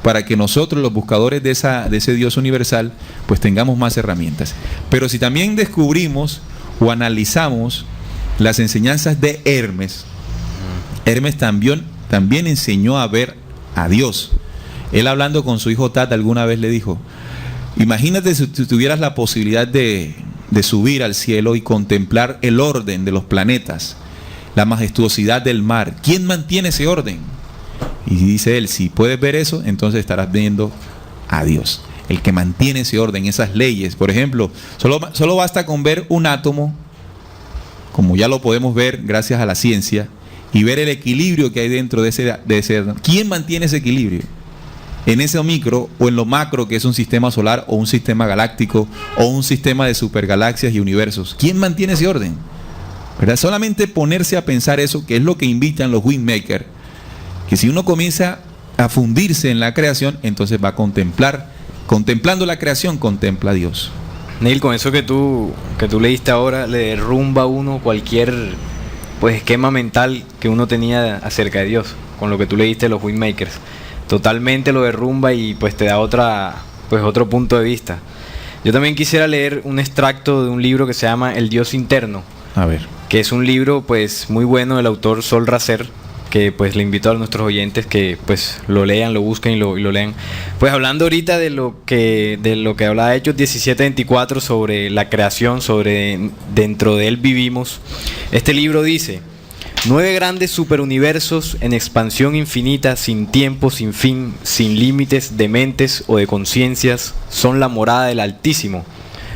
para que nosotros, los buscadores de ese Dios universal, pues tengamos más herramientas. Pero si también descubrimos o analizamos las enseñanzas de Hermes, Hermes también enseñó a ver a Dios. Él, hablando con su hijo Tat, alguna vez le dijo: imagínate si tuvieras la posibilidad de subir al cielo y contemplar el orden de los planetas, la majestuosidad del mar. ¿Quién mantiene ese orden? Y dice él: si puedes ver eso, entonces estarás viendo a Dios, el que mantiene ese orden, esas leyes. Por ejemplo, solo basta con ver un átomo, como ya lo podemos ver gracias a la ciencia, y ver el equilibrio que hay dentro de ese. ¿Quién mantiene ese equilibrio? En ese micro o en lo macro, que es un sistema solar o un sistema galáctico o un sistema de supergalaxias y universos. ¿Quién mantiene ese orden? ¿Verdad? Solamente ponerse a pensar eso, que es lo que invitan los Wingmakers, que si uno comienza a fundirse en la creación, entonces va a contemplando la creación, contempla a Dios. Neil, con eso que tú leíste ahora, le derrumba a uno cualquier esquema mental que uno tenía acerca de Dios, con lo que tú leíste de los Wingmakers. Totalmente lo derrumba y te da otro punto de vista. Yo también quisiera leer un extracto de un libro que se llama El Dios Interno. A ver. Que es un libro muy bueno del autor Sol Racer, que le invito a nuestros oyentes que lo lean, lo busquen y lo lean. Hablando ahorita de lo que hablaba Hechos 17:24 sobre la creación, sobre dentro de él vivimos. Este libro dice: 9 grandes superuniversos en expansión infinita, sin tiempo, sin fin, sin límites de mentes o de conciencias, son la morada del Altísimo.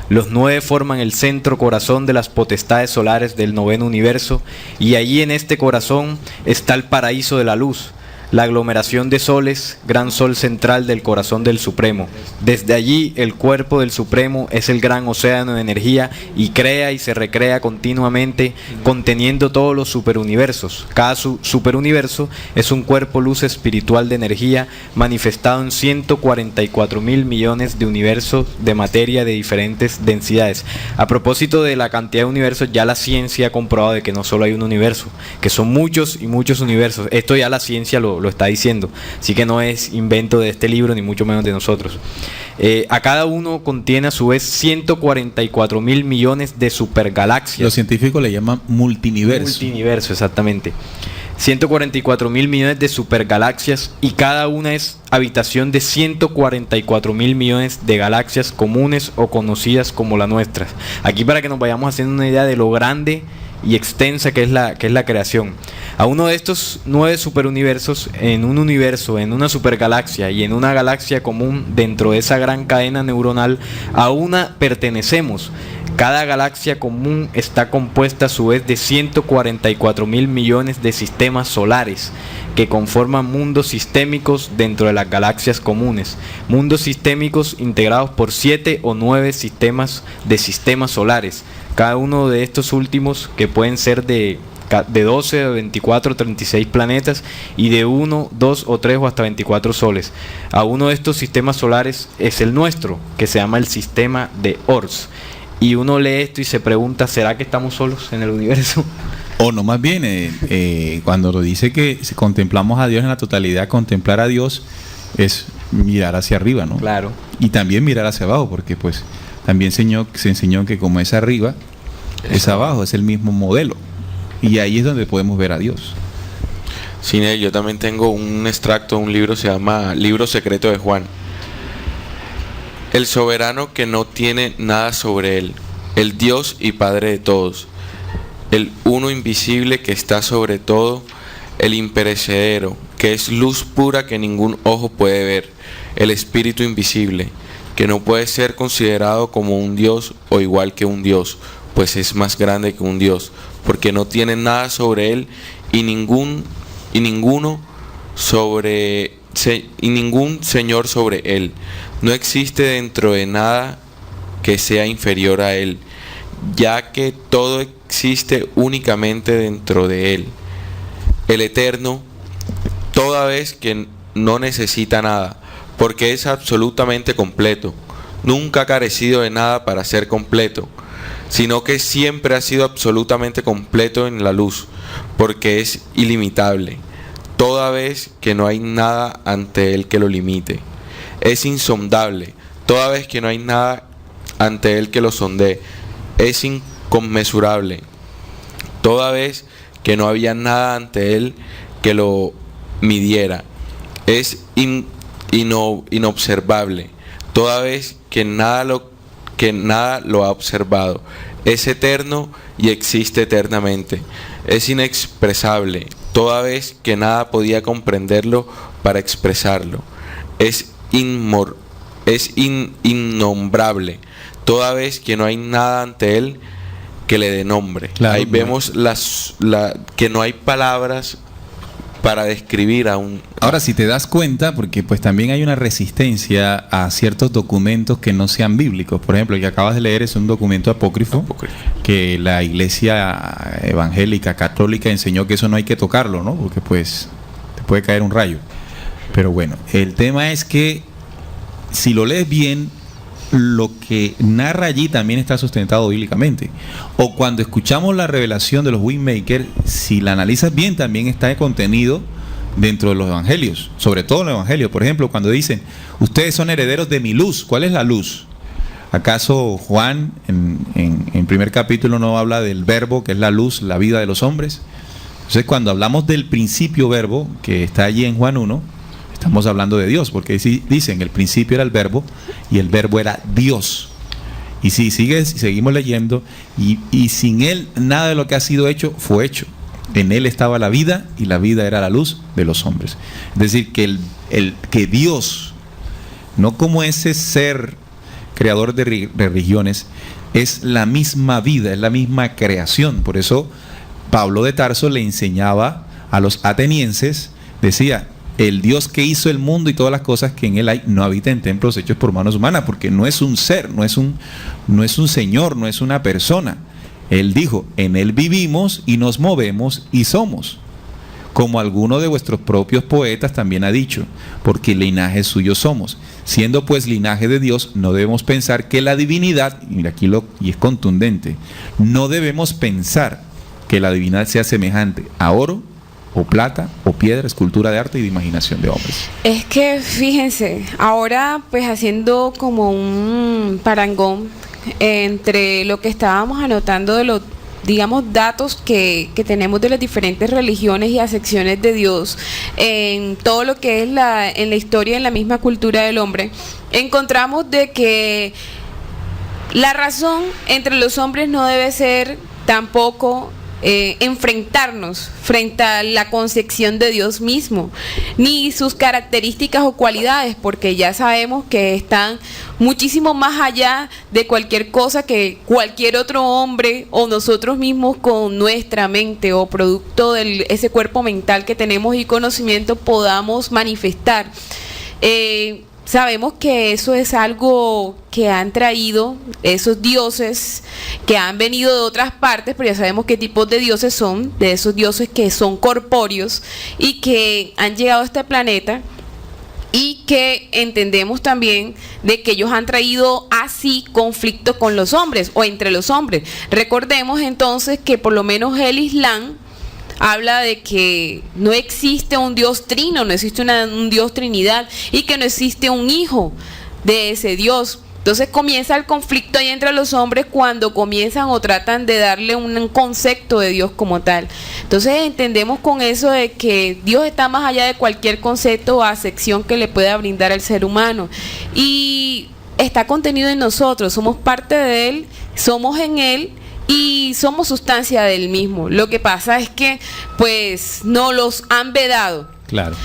Los 9 forman el centro corazón de las potestades solares del 9º universo, y allí en este corazón está el paraíso de la luz, la aglomeración de soles, gran sol central del corazón del Supremo. Desde allí el cuerpo del Supremo es el gran océano de energía y crea y se recrea continuamente, conteniendo todos los superuniversos. Cada superuniverso es un cuerpo luz espiritual de energía manifestado en 144.000 millones de universos de materia de diferentes densidades. A propósito de la cantidad de universos, ya la ciencia ha comprobado de que no solo hay un universo, que son muchos y muchos universos. Esto ya la ciencia lo está diciendo, así que no es invento de este libro ni mucho menos de nosotros. A cada uno contiene a su vez 144.000 millones de supergalaxias. Los científicos le llaman multiverso. Multiverso, exactamente. 144.000 millones de supergalaxias, y cada una es habitación de 144.000 millones de galaxias comunes o conocidas como la nuestra. Aquí, para que nos vayamos haciendo una idea de lo grande y extensa que es la creación. A uno de estos 9 superuniversos, en un universo, en una supergalaxia y en una galaxia común dentro de esa gran cadena neuronal, a una pertenecemos. Cada galaxia común está compuesta a su vez de 144.000 millones de sistemas solares que conforman mundos sistémicos dentro de las galaxias comunes. Mundos sistémicos integrados por 7 o 9 sistemas solares. Cada uno de estos últimos, que pueden ser de 12, 24, 36 planetas y de 1, 2 o 3 o hasta 24 soles. A uno de estos sistemas solares es el nuestro, que se llama el sistema de Ors. Y uno lee esto y se pregunta, ¿será que estamos solos en el universo? O no, más bien, cuando lo dice que si contemplamos a Dios en la totalidad, contemplar a Dios es mirar hacia arriba, ¿no? Claro. Y también mirar hacia abajo, porque pues también se enseñó que como es arriba, es abajo, es el mismo modelo. Y ahí es donde podemos ver a Dios. Sí, yo también tengo un extracto de un libro, se llama Libro Secreto de Juan. El soberano que no tiene nada sobre él, el Dios y Padre de todos, el uno invisible que está sobre todo, el imperecedero, que es luz pura que ningún ojo puede ver, el Espíritu invisible, que no puede ser considerado como un Dios o igual que un Dios, pues es más grande que un Dios, porque no tiene nada sobre él y ningún señor sobre él. No existe dentro de nada que sea inferior a él, ya que todo existe únicamente dentro de él. El Eterno, toda vez que no necesita nada, porque es absolutamente completo, nunca ha carecido de nada para ser completo, sino que siempre ha sido absolutamente completo en la luz, porque es ilimitable, toda vez que no hay nada ante él que lo limite. Es insondable, toda vez que no hay nada ante él que lo sondee. Es inconmensurable, toda vez que no había nada ante él que lo midiera. Es inobservable, toda vez que nada lo ha observado. Es eterno y existe eternamente. Es inexpresable, toda vez que nada podía comprenderlo para expresarlo. Es innombrable, toda vez que no hay nada ante él que le dé nombre. Claro, ahí vemos que no hay palabras para describir a un... Ahora, si te das cuenta, porque pues también hay una resistencia a ciertos documentos que no sean bíblicos. Por ejemplo, el que acabas de leer es un documento apócrifo que la iglesia evangélica, católica enseñó que eso no hay que tocarlo, ¿no? Porque pues te puede caer un rayo. Pero bueno, el tema es que si lo lees bien, lo que narra allí también está sustentado bíblicamente. O cuando escuchamos la revelación de los Wingmakers, si la analizas bien, también está contenido dentro de los evangelios, sobre todo en los evangelios. Por ejemplo, cuando dicen, ustedes son herederos de mi luz. ¿Cuál es la luz? ¿Acaso Juan en primer capítulo no habla del verbo, que es la luz, la vida de los hombres? Entonces, cuando hablamos del principio verbo, que está allí en Juan 1, estamos hablando de Dios, porque dicen, el principio era el verbo y el verbo era Dios. Y si seguimos leyendo, y sin él nada de lo que ha sido hecho fue hecho. En él estaba la vida y la vida era la luz de los hombres. Es decir, que que Dios, no como ese ser creador de religiones, es la misma vida, es la misma creación. Por eso Pablo de Tarso le enseñaba a los atenienses, decía, el Dios que hizo el mundo y todas las cosas que en él hay no habita en templos hechos por manos humanas, porque no es un ser, no es un señor, no es una persona. Él dijo, en él vivimos y nos movemos y somos, como alguno de vuestros propios poetas también ha dicho, porque linaje suyo somos. Siendo pues linaje de Dios, no debemos pensar que la divinidad, mira aquí y es contundente, no debemos pensar que la divinidad sea semejante a oro, o plata, o piedra, escultura de arte y de imaginación de hombres. Es que fíjense, ahora pues haciendo como un parangón entre lo que estábamos anotando de los, digamos, datos que tenemos de las diferentes religiones y acepciones de Dios en todo lo que es en la historia, en la misma cultura del hombre, encontramos de que la razón entre los hombres no debe ser tampoco enfrentarnos frente a la concepción de Dios mismo, ni sus características o cualidades, porque ya sabemos que están muchísimo más allá de cualquier cosa que cualquier otro hombre o nosotros mismos con nuestra mente o producto de ese cuerpo mental que tenemos y conocimiento podamos manifestar. Sabemos que eso es algo que han traído esos dioses que han venido de otras partes, pero ya sabemos qué tipos de dioses son, de esos dioses que son corpóreos y que han llegado a este planeta, y que entendemos también de que ellos han traído así conflictos con los hombres o entre los hombres. Recordemos entonces que por lo menos el Islam habla de que no existe un Dios trino, no existe un Dios Trinidad, y que no existe un hijo de ese Dios. Entonces comienza el conflicto ahí entre los hombres cuando comienzan o tratan de darle un concepto de Dios como tal. Entonces entendemos con eso de que Dios está más allá de cualquier concepto o acepción que le pueda brindar al ser humano, y está contenido en nosotros, somos parte de Él, somos en Él y somos sustancia del mismo. Lo que pasa es que pues no los han vedado. Claro.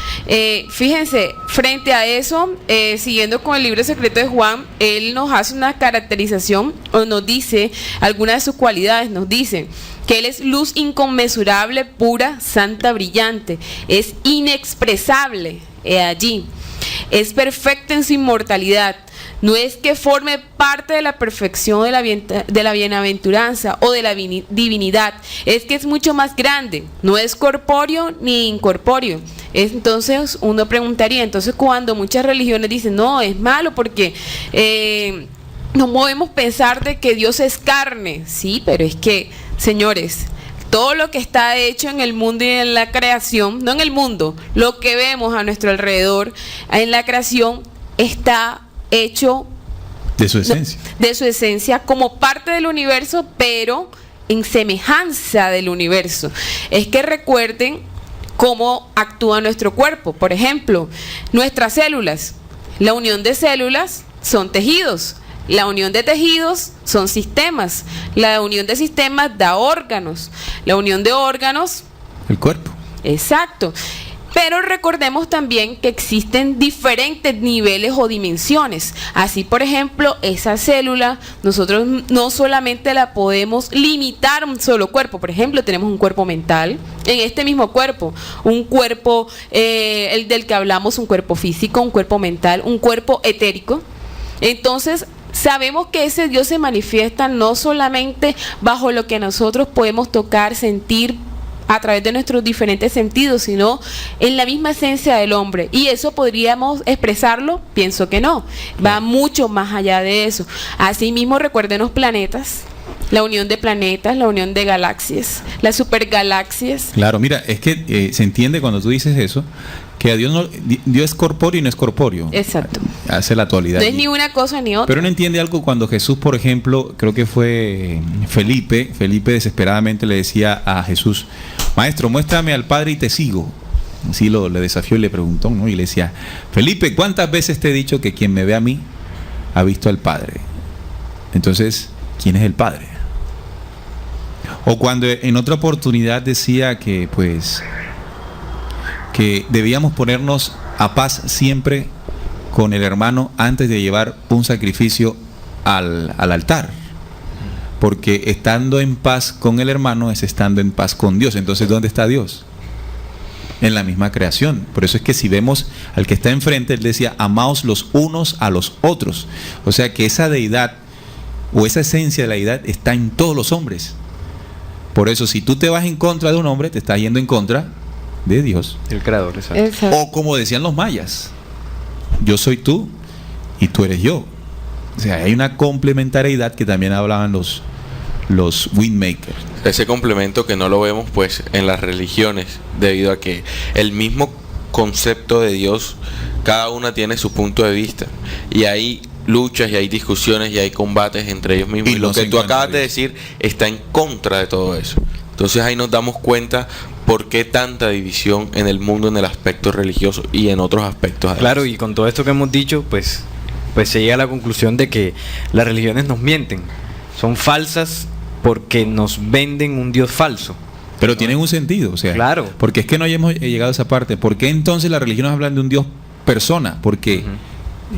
Fíjense, frente a eso, siguiendo con el libro secreto de Juan, él nos hace una caracterización o nos dice algunas de sus cualidades. Nos dice que él es luz inconmensurable, pura, santa, brillante, es inexpresable, allí, es perfecto en su inmortalidad. No es que forme parte de la perfección de la bienaventuranza o de la divinidad, es que es mucho más grande, no es corpóreo ni incorpóreo. Entonces uno preguntaría, entonces cuando muchas religiones dicen, no, es malo porque no podemos pensar de que Dios es carne, sí, pero es que, señores, todo lo que está hecho en el mundo y en la creación, no en el mundo, lo que vemos a nuestro alrededor en la creación está hecho de su esencia. De su esencia como parte del universo, pero en semejanza del universo. Es que recuerden cómo actúa nuestro cuerpo. Por ejemplo, nuestras células. La unión de células son tejidos. La unión de tejidos son sistemas. La unión de sistemas da órganos. La unión de órganos, el cuerpo. Exacto. Pero recordemos también que existen diferentes niveles o dimensiones. Así, por ejemplo, esa célula, nosotros no solamente la podemos limitar a un solo cuerpo. Por ejemplo, tenemos un cuerpo mental, en este mismo cuerpo, un cuerpo, el del que hablamos, un cuerpo físico, un cuerpo mental, un cuerpo etérico. Entonces, sabemos que ese Dios se manifiesta no solamente bajo lo que nosotros podemos tocar, sentir, a través de nuestros diferentes sentidos, sino en la misma esencia del hombre. ¿Y eso podríamos expresarlo? Pienso que no. Va mucho más allá de eso. Asimismo, recuerden los planetas, la unión de planetas, la unión de galaxias, las supergalaxias. Claro, mira, es que se entiende cuando tú dices eso, que a Dios no, Dios es corpóreo y no es corpóreo. Exacto. Hace la actualidad. No es ni una cosa ni otra. Pero uno entiende algo cuando Jesús, por ejemplo, creo que fue Felipe desesperadamente le decía a Jesús, Maestro, muéstrame al Padre y te sigo. Así le desafió y le preguntó, ¿no? Y le decía, Felipe, ¿cuántas veces te he dicho que quien me ve a mí ha visto al Padre? Entonces, ¿quién es el Padre? O cuando en otra oportunidad decía que pues que debíamos ponernos a paz siempre con el hermano antes de llevar un sacrificio al altar, porque estando en paz con el hermano es estando en paz con Dios. Entonces, ¿dónde está Dios? En la misma creación. Por eso es que si vemos al que está enfrente, él decía, amaos los unos a los otros. O sea que esa deidad o esa esencia de la deidad está en todos los hombres. Por eso, si tú te vas en contra de un hombre, te estás yendo en contra de Dios, el creador. Exacto. O como decían los mayas, yo soy tú y tú eres yo. O sea, hay una complementariedad que también hablaban los windmakers. Ese complemento que no lo vemos pues en las religiones, debido a que el mismo concepto de Dios, cada una tiene su punto de vista, y hay luchas y hay discusiones y hay combates entre ellos mismos, y lo que tú acabas de decir está en contra de todo eso. Entonces ahí nos damos cuenta por qué tanta división en el mundo en el aspecto religioso y en otros aspectos. Además. Claro, y con todo esto que hemos dicho, pues se llega a la conclusión de que las religiones nos mienten, son falsas porque nos venden un Dios falso. Pero tienen un sentido, o sea, Claro. porque es que no hayamos llegado a esa parte. ¿Por qué entonces las religiones hablan de un Dios persona? Porque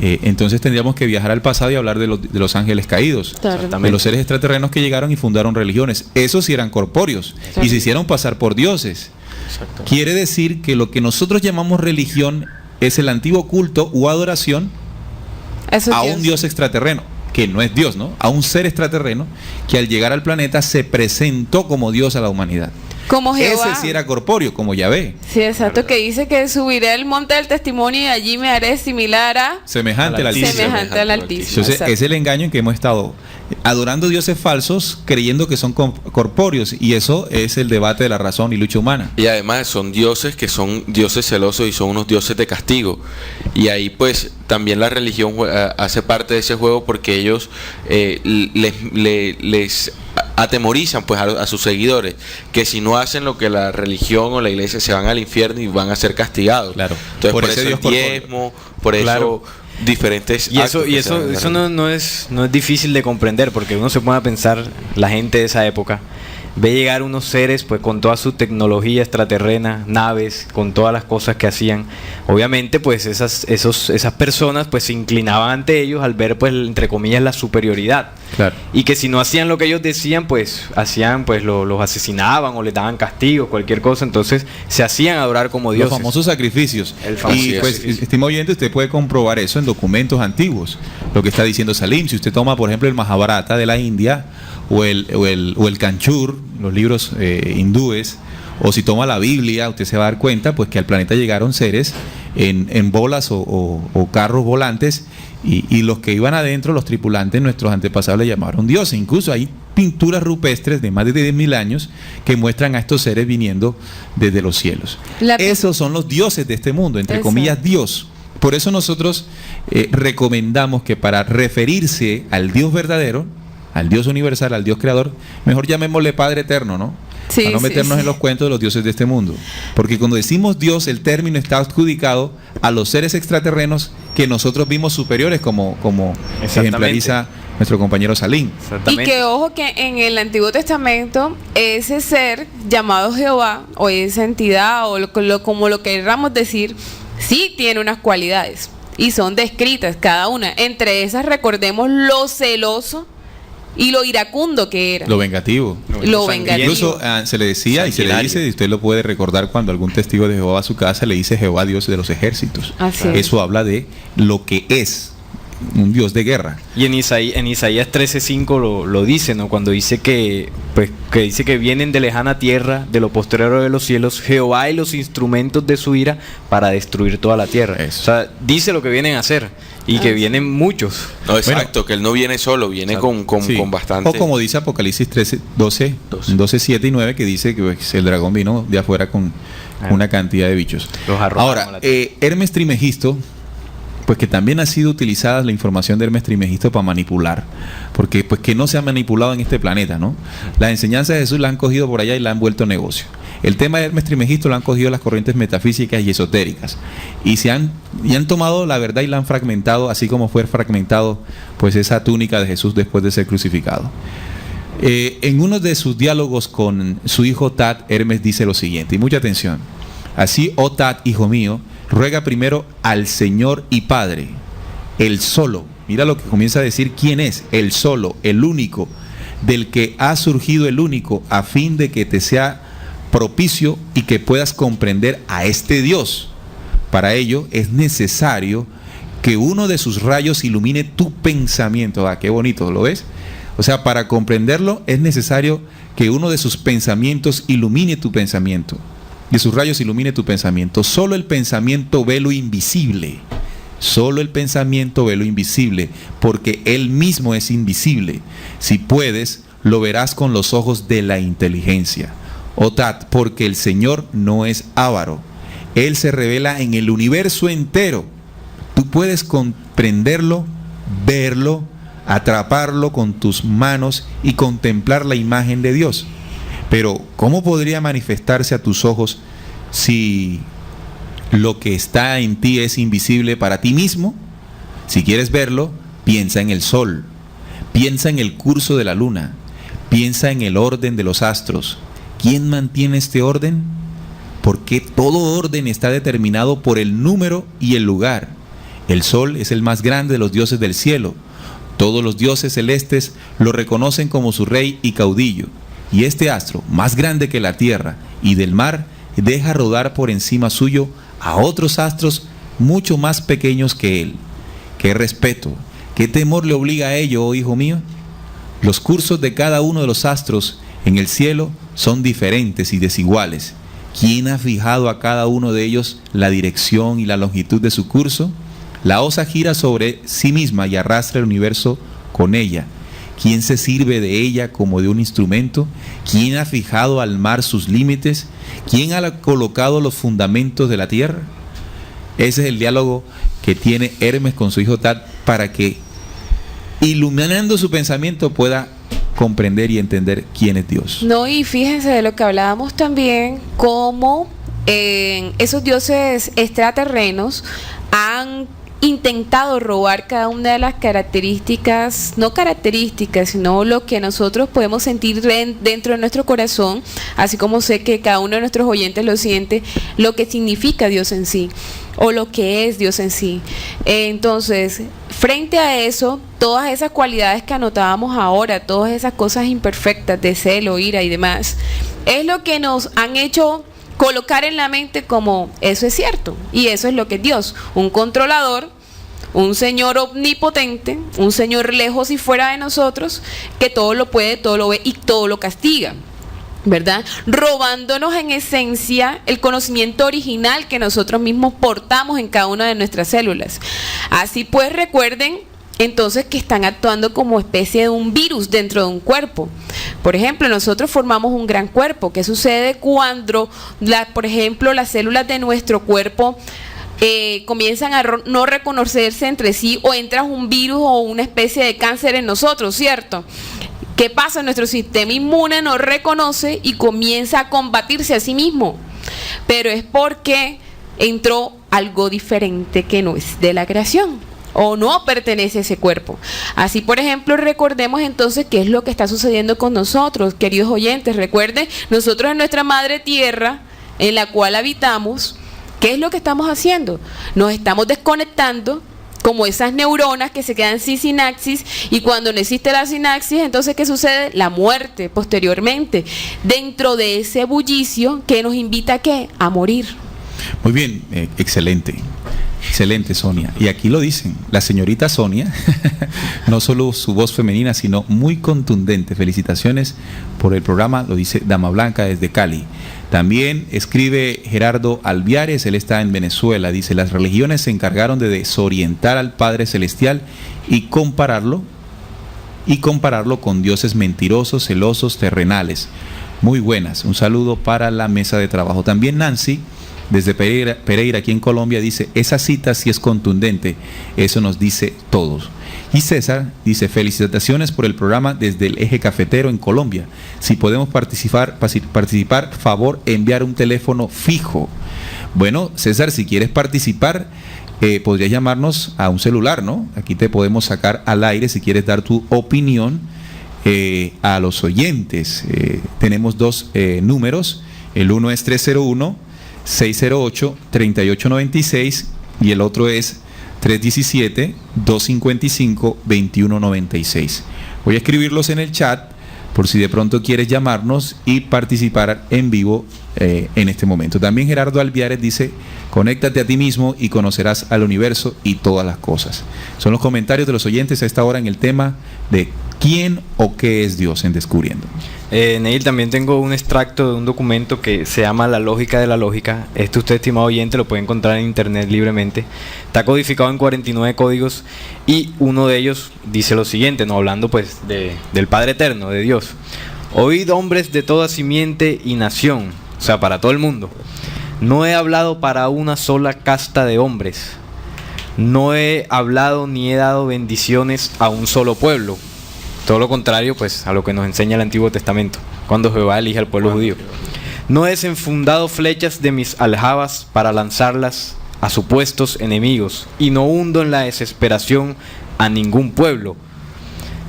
entonces tendríamos que viajar al pasado y hablar de los ángeles caídos, Claro. de los seres extraterrenos que llegaron y fundaron religiones. Esos sí eran corpóreos Claro. y se hicieron pasar por dioses. Exacto. Quiere decir que lo que nosotros llamamos religión es el antiguo culto u adoración Eso a Dios. un Dios extraterreno, que no es Dios, ¿no? A un ser extraterreno que al llegar al planeta se presentó como Dios a la humanidad. Como Jehová. Ese sí era corpóreo, como Yahvé, Sí, exacto, que dice que subiré al monte del testimonio y allí me haré similar a semejante al Altísimo. semejante al Altísimo. Entonces, exacto. es el engaño en que hemos estado adorando dioses falsos, creyendo que son corpóreos, y eso es el debate de la razón y lucha humana. Y además son dioses que son dioses celosos y son unos dioses de castigo. Y ahí pues también la religión hace parte de ese juego, porque ellos les atemorizan pues a sus seguidores, que si no hacen lo que la religión o la iglesia se van al infierno y van a ser castigados. Claro. Entonces por Por ese eso Dios el corpóreo. diezmo, por Claro. eso diferentes Y actos que se dan en la eso religión. no es difícil de comprender, porque uno se pone a pensar, la gente de esa época ve llegar unos seres pues con toda su tecnología extraterrena, naves, con todas las cosas que hacían. Obviamente pues esas personas pues se inclinaban ante ellos al ver pues entre comillas la superioridad. Claro. Y que si no hacían lo que ellos decían, pues los asesinaban o les daban castigo, cualquier cosa. Entonces se hacían adorar como dioses. Los famosos sacrificios. El famoso Y pues, sacrificio. estimado oyente, usted puede comprobar eso en documentos antiguos. Lo que está diciendo Salim, si usted toma, por ejemplo, el Mahabharata de la India o el Kanchur, los libros hindúes, o si toma la Biblia, usted se va a dar cuenta pues que al planeta llegaron seres en bolas o carros volantes, y los que iban adentro, los tripulantes, nuestros antepasados le llamaron dioses. Incluso hay pinturas rupestres de más de 10.000 años que muestran a estos seres viniendo desde los cielos. Esos son los dioses de este mundo, entre Exacto. comillas Dios. Por eso nosotros recomendamos que para referirse al Dios verdadero, al Dios universal, al Dios creador, mejor llamémosle Padre Eterno, ¿no? Sí, Para no sí, meternos sí. en los cuentos de los dioses de este mundo. Porque cuando decimos Dios, el término está adjudicado a los seres extraterrenos que nosotros vimos superiores, como Exactamente. ejemplariza nuestro compañero Salim. Y Exactamente. que ojo que en el Antiguo Testamento ese ser llamado Jehová o esa entidad o como lo queramos decir, sí tiene unas cualidades y son descritas cada una. Entre esas recordemos lo celoso y lo iracundo que era. Lo vengativo. Lo vengativo. Incluso se le decía y se le dice, y usted lo puede recordar cuando algún testigo de Jehová va a su casa, le dice Jehová Dios de los ejércitos. Así es. Eso habla de lo que es un Dios de guerra. Y en Isaías 13:5 lo dice, ¿no? Cuando dice que dice que vienen de lejana tierra, de lo postrero de los cielos, Jehová y los instrumentos de su ira para destruir toda la tierra. Eso. O sea, dice lo que vienen a hacer y que vienen muchos. No, exacto, que él no viene solo, viene con Sí. bastante. O como dice Apocalipsis 12, 7 y 9, que dice que pues, el dragón vino de afuera con una cantidad de bichos. Los arrojaron a Ahora, la tierra. Hermes Trimegisto, pues que también ha sido utilizada la información de Hermes Trimegisto para manipular, porque pues que no se ha manipulado en este planeta, ¿no? Las enseñanzas de Jesús la han cogido por allá y la han vuelto negocio. El tema de Hermes Trimegisto lo han cogido las corrientes metafísicas y esotéricas, y han tomado la verdad y la han fragmentado, así como fue fragmentado pues esa túnica de Jesús después de ser crucificado. En uno de sus diálogos con su hijo Tat, Hermes dice lo siguiente, y mucha atención: así, oh Tat, hijo mío, ruega primero al Señor y Padre, el solo. Mira lo que comienza a decir, quién es el solo, el único, del que ha surgido el único, a fin de que te sea propicio y que puedas comprender a este Dios. Para ello es necesario que uno de sus rayos ilumine tu pensamiento. Ah, qué bonito, ¿lo ves? O sea, para comprenderlo es necesario que uno de sus pensamientos ilumine tu pensamiento. De sus rayos ilumine tu pensamiento. Solo el pensamiento ve lo invisible. Solo el pensamiento ve lo invisible, porque él mismo es invisible. Si puedes, lo verás con los ojos de la inteligencia. Otat, porque el Señor no es avaro. Él se revela en el universo entero. Tú puedes comprenderlo, verlo, atraparlo con tus manos y contemplar la imagen de Dios. Pero, ¿cómo podría manifestarse a tus ojos si lo que está en ti es invisible para ti mismo? Si quieres verlo, piensa en el sol, piensa en el curso de la luna, Piensa en el orden de los astros. ¿Quién mantiene este orden? Porque todo orden está determinado por el número y el lugar. El sol es el más grande de los dioses del cielo. Todos los dioses celestes lo reconocen como su rey y caudillo. Y este astro, más grande que la tierra y del mar, deja rodar por encima suyo a otros astros mucho más pequeños que él. ¡Qué respeto! ¿Qué temor le obliga a ello, oh hijo mío? Los cursos de cada uno de los astros en el cielo son diferentes y desiguales. ¿Quién ha fijado a cada uno de ellos la dirección y la longitud de su curso? La osa gira sobre sí misma y arrastra el universo con ella. ¿Quién se sirve de ella como de un instrumento? ¿Quién ha fijado al mar sus límites? ¿Quién ha colocado los fundamentos de la tierra? Ese es el diálogo que tiene Hermes con su hijo Tat para que, iluminando su pensamiento, pueda comprender y entender quién es Dios. No, y fíjense de lo que hablábamos también, cómo esos dioses extraterrenos han intentado robar cada una de las características, no características, sino lo que nosotros podemos sentir dentro de nuestro corazón, así como sé que cada uno de nuestros oyentes lo siente, lo que significa Dios en sí, o lo que es Dios en sí. Entonces, frente a eso, todas esas cualidades que anotábamos ahora, todas esas cosas imperfectas de celo, ira y demás, es lo que nos han hecho colocar en la mente como eso es cierto, y eso es lo que es Dios, un controlador, un Señor omnipotente, un Señor lejos y fuera de nosotros, que todo lo puede, todo lo ve y todo lo castiga, ¿verdad? Robándonos en esencia el conocimiento original que nosotros mismos portamos en cada una de nuestras células. Así pues, recuerden entonces que están actuando como especie de un virus dentro de un cuerpo. Por ejemplo, nosotros formamos un gran cuerpo. ¿Qué sucede cuando, por ejemplo, las células de nuestro cuerpo comienzan a no reconocerse entre sí, o entra un virus o una especie de cáncer en nosotros, ¿cierto? ¿Qué pasa? Nuestro sistema inmune no reconoce y comienza a combatirse a sí mismo. Pero es porque entró algo diferente que no es de la creación, o no pertenece a ese cuerpo. Así, por ejemplo, recordemos entonces qué es lo que está sucediendo con nosotros, queridos oyentes. Recuerden, nosotros en nuestra madre tierra, en la cual habitamos, ¿qué es lo que estamos haciendo? Nos estamos desconectando, como esas neuronas que se quedan sin sinapsis, y cuando no existe la sinapsis, entonces ¿qué sucede? La muerte posteriormente, dentro de ese bullicio que nos invita ¿a qué? A morir. Muy bien, excelente. Excelente, Sonia. Y aquí lo dicen, la señorita Sonia, no solo su voz femenina, sino muy contundente. Felicitaciones por el programa, lo dice Dama Blanca desde Cali. También escribe Gerardo Alviares, él está en Venezuela, dice: las religiones se encargaron de desorientar al Padre Celestial y compararlo con dioses mentirosos, celosos, terrenales. Muy buenas, un saludo para la mesa de trabajo. También Nancy, desde Pereira, aquí en Colombia, dice: esa cita sí es contundente, eso nos dice todos. Y César dice: felicitaciones por el programa desde el Eje Cafetero en Colombia. Si podemos participar, favor enviar un teléfono fijo. Bueno, César, si quieres participar, podrías llamarnos a un celular, ¿no? Aquí te podemos sacar al aire si quieres dar tu opinión a los oyentes. Tenemos dos números, el uno es 301-608-3896 y el otro es 317-255-2196. Voy a escribirlos en el chat por si de pronto quieres llamarnos y participar en vivo en este momento. También Gerardo Alviares dice: conéctate a ti mismo y conocerás al universo y todas las cosas. Son los comentarios de los oyentes a esta hora en el tema de quién o qué es Dios en Descubriendo. Neil, también tengo un extracto de un documento que se llama La Lógica de la Lógica. Usted, estimado oyente, lo puede encontrar en internet libremente. Está codificado en 49 códigos y uno de ellos dice lo siguiente, no hablando pues del Padre Eterno, de Dios: oíd, hombres de toda simiente y nación, o sea, para todo el mundo. No he hablado para una sola casta de hombres. No he hablado ni he dado bendiciones a un solo pueblo. Todo lo contrario, pues, a lo que nos enseña el Antiguo Testamento, cuando Jehová elige al pueblo judío. No he desenfundado flechas de mis aljabas para lanzarlas a supuestos enemigos, y no hundo en la desesperación a ningún pueblo.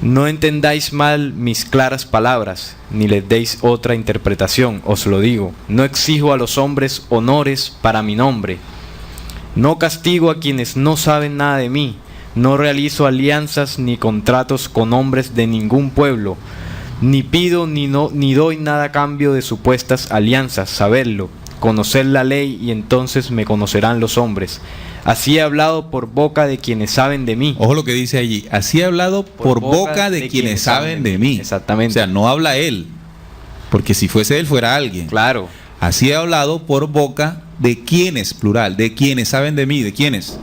No entendáis mal mis claras palabras, ni les deis otra interpretación, os lo digo. No exijo a los hombres honores para mi nombre. No castigo a quienes no saben nada de mí. No realizo alianzas ni contratos con hombres de ningún pueblo. Ni pido ni doy nada a cambio de supuestas alianzas, sabedlo. Conocer la ley y entonces me conocerán los hombres. Así he hablado por boca de quienes saben de mí. Ojo lo que dice allí. Así he hablado por boca de quienes saben de mí. Exactamente. O sea, no habla él. Porque si fuese él, fuera alguien. Claro. Así he hablado por boca de quienes, plural, de quienes saben de mí. ¿De quiénes?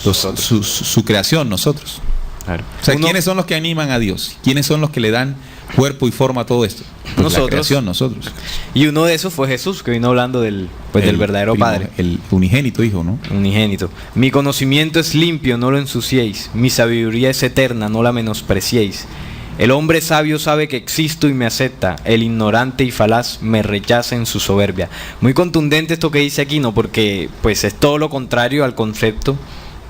Nosotros. Su creación, nosotros. Claro. O sea, ¿quiénes son los que animan a Dios? ¿Quiénes son los que le dan cuerpo y forma a todo esto? Pues Nosotros. La creación, nosotros. Y uno de esos fue Jesús, que vino hablando del verdadero Padre. El unigénito hijo, ¿no? Unigénito. Mi conocimiento es limpio, no lo ensuciéis. Mi sabiduría es eterna, no la menospreciéis. El hombre sabio sabe que existo y me acepta. El ignorante y falaz me rechaza en su soberbia. Muy contundente esto que dice aquí, ¿no? Porque pues es todo lo contrario al concepto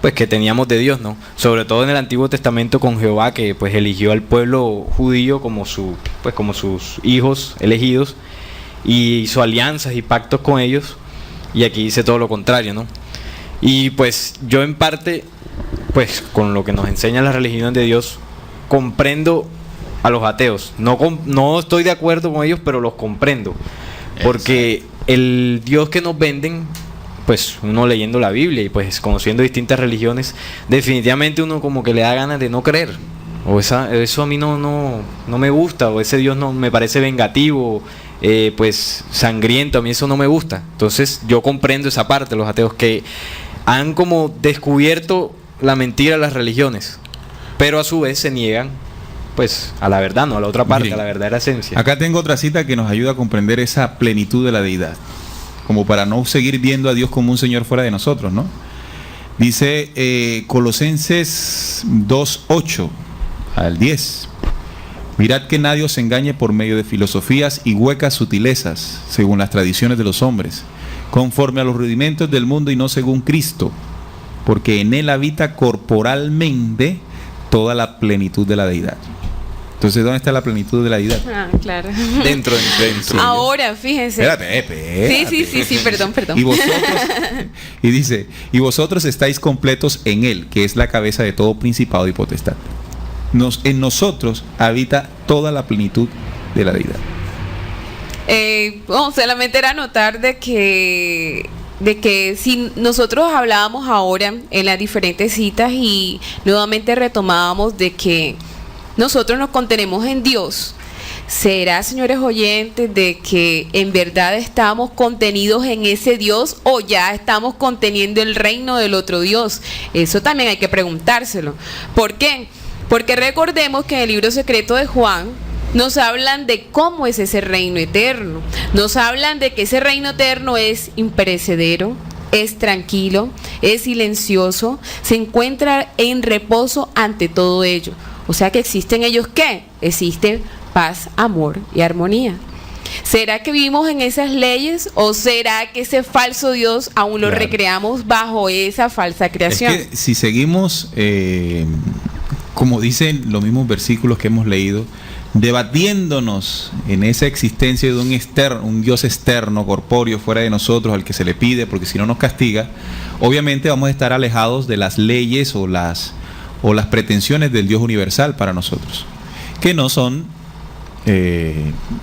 pues que teníamos de Dios, ¿no? Sobre todo en el Antiguo Testamento con Jehová, que pues eligió al pueblo judío como sus hijos elegidos y hizo alianzas y pactos con ellos, y aquí dice todo lo contrario, ¿no? Y pues yo en parte, pues con lo que nos enseña la religión de Dios, comprendo a los ateos. No estoy de acuerdo con ellos, pero los comprendo, porque el Dios que nos venden, pues uno leyendo la Biblia y pues conociendo distintas religiones, definitivamente uno como que le da ganas de no creer, o eso a mí no me gusta, o ese Dios no me parece vengativo, pues sangriento, a mí eso no me gusta. Entonces yo comprendo esa parte, los ateos que han como descubierto la mentira de las religiones, pero a su vez se niegan pues a la verdad, no a la otra parte. Miren, a la verdadera esencia. Acá tengo otra cita que nos ayuda a comprender esa plenitud de la deidad, como para no seguir viendo a Dios como un Señor fuera de nosotros, ¿no? Dice Colosenses 2:8 al 10. Mirad que nadie os engañe por medio de filosofías y huecas sutilezas, según las tradiciones de los hombres, conforme a los rudimentos del mundo y no según Cristo, porque en él habita corporalmente toda la plenitud de la deidad. Entonces, ¿dónde está la plenitud de la deidad? Ah, claro. Dentro. Ahora, fíjense. Espérate. Sí, perdón. Y dice, y vosotros estáis completos en él, que es la cabeza de todo principado y potestad. En nosotros habita toda la plenitud de la deidad. Solamente era notar de que si nosotros hablábamos ahora en las diferentes citas y nuevamente retomábamos de que nosotros nos contenemos en Dios, ¿será, señores oyentes, de que en verdad estamos contenidos en ese Dios o ya estamos conteniendo el reino del otro Dios? Eso también hay que preguntárselo. ¿Por qué? Porque recordemos que en el libro secreto de Juan nos hablan de cómo es ese reino eterno. Nos hablan de que ese reino eterno es imperecedero, es tranquilo, es silencioso, se encuentra en reposo ante todo ello. O sea que existen ellos, ¿qué? Existe paz, amor y armonía. ¿Será que vivimos en esas leyes o será que ese falso Dios aún lo recreamos bajo esa falsa creación? Es que si seguimos, como dicen los mismos versículos que hemos leído, debatiéndonos en esa existencia de un Dios externo, corpóreo, fuera de nosotros, al que se le pide, porque si no nos castiga, obviamente vamos a estar alejados de las leyes o las pretensiones del Dios universal para nosotros, que no son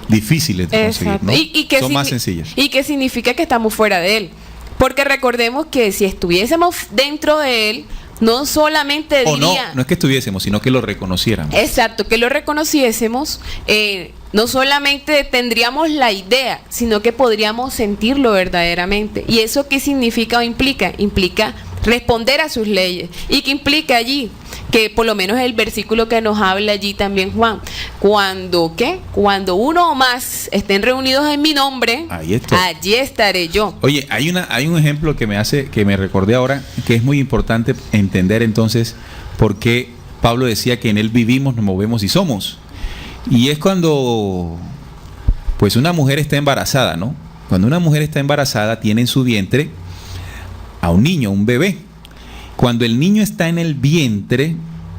difíciles de conseguir, ¿no? Son más sencillas. ¿Y qué significa que estamos fuera de Él? Porque recordemos que si estuviésemos dentro de Él, no solamente diría... No es que estuviésemos, sino que lo reconociéramos. Exacto, que lo reconociésemos, no solamente tendríamos la idea, sino que podríamos sentirlo verdaderamente. ¿Y eso qué significa o implica? Implica responder a sus leyes. ¿Y qué implica allí? Que por lo menos el versículo que nos habla allí también Juan, cuando uno o más estén reunidos en mi nombre, allí estaré yo. Oye, hay un ejemplo que me recordé ahora, que es muy importante entender entonces por qué Pablo decía que en él vivimos, nos movemos y somos. Y es cuando pues una mujer está embarazada, ¿no? Cuando una mujer está embarazada, tiene en su vientre a un niño, un bebé. Cuando el niño está en el vientre,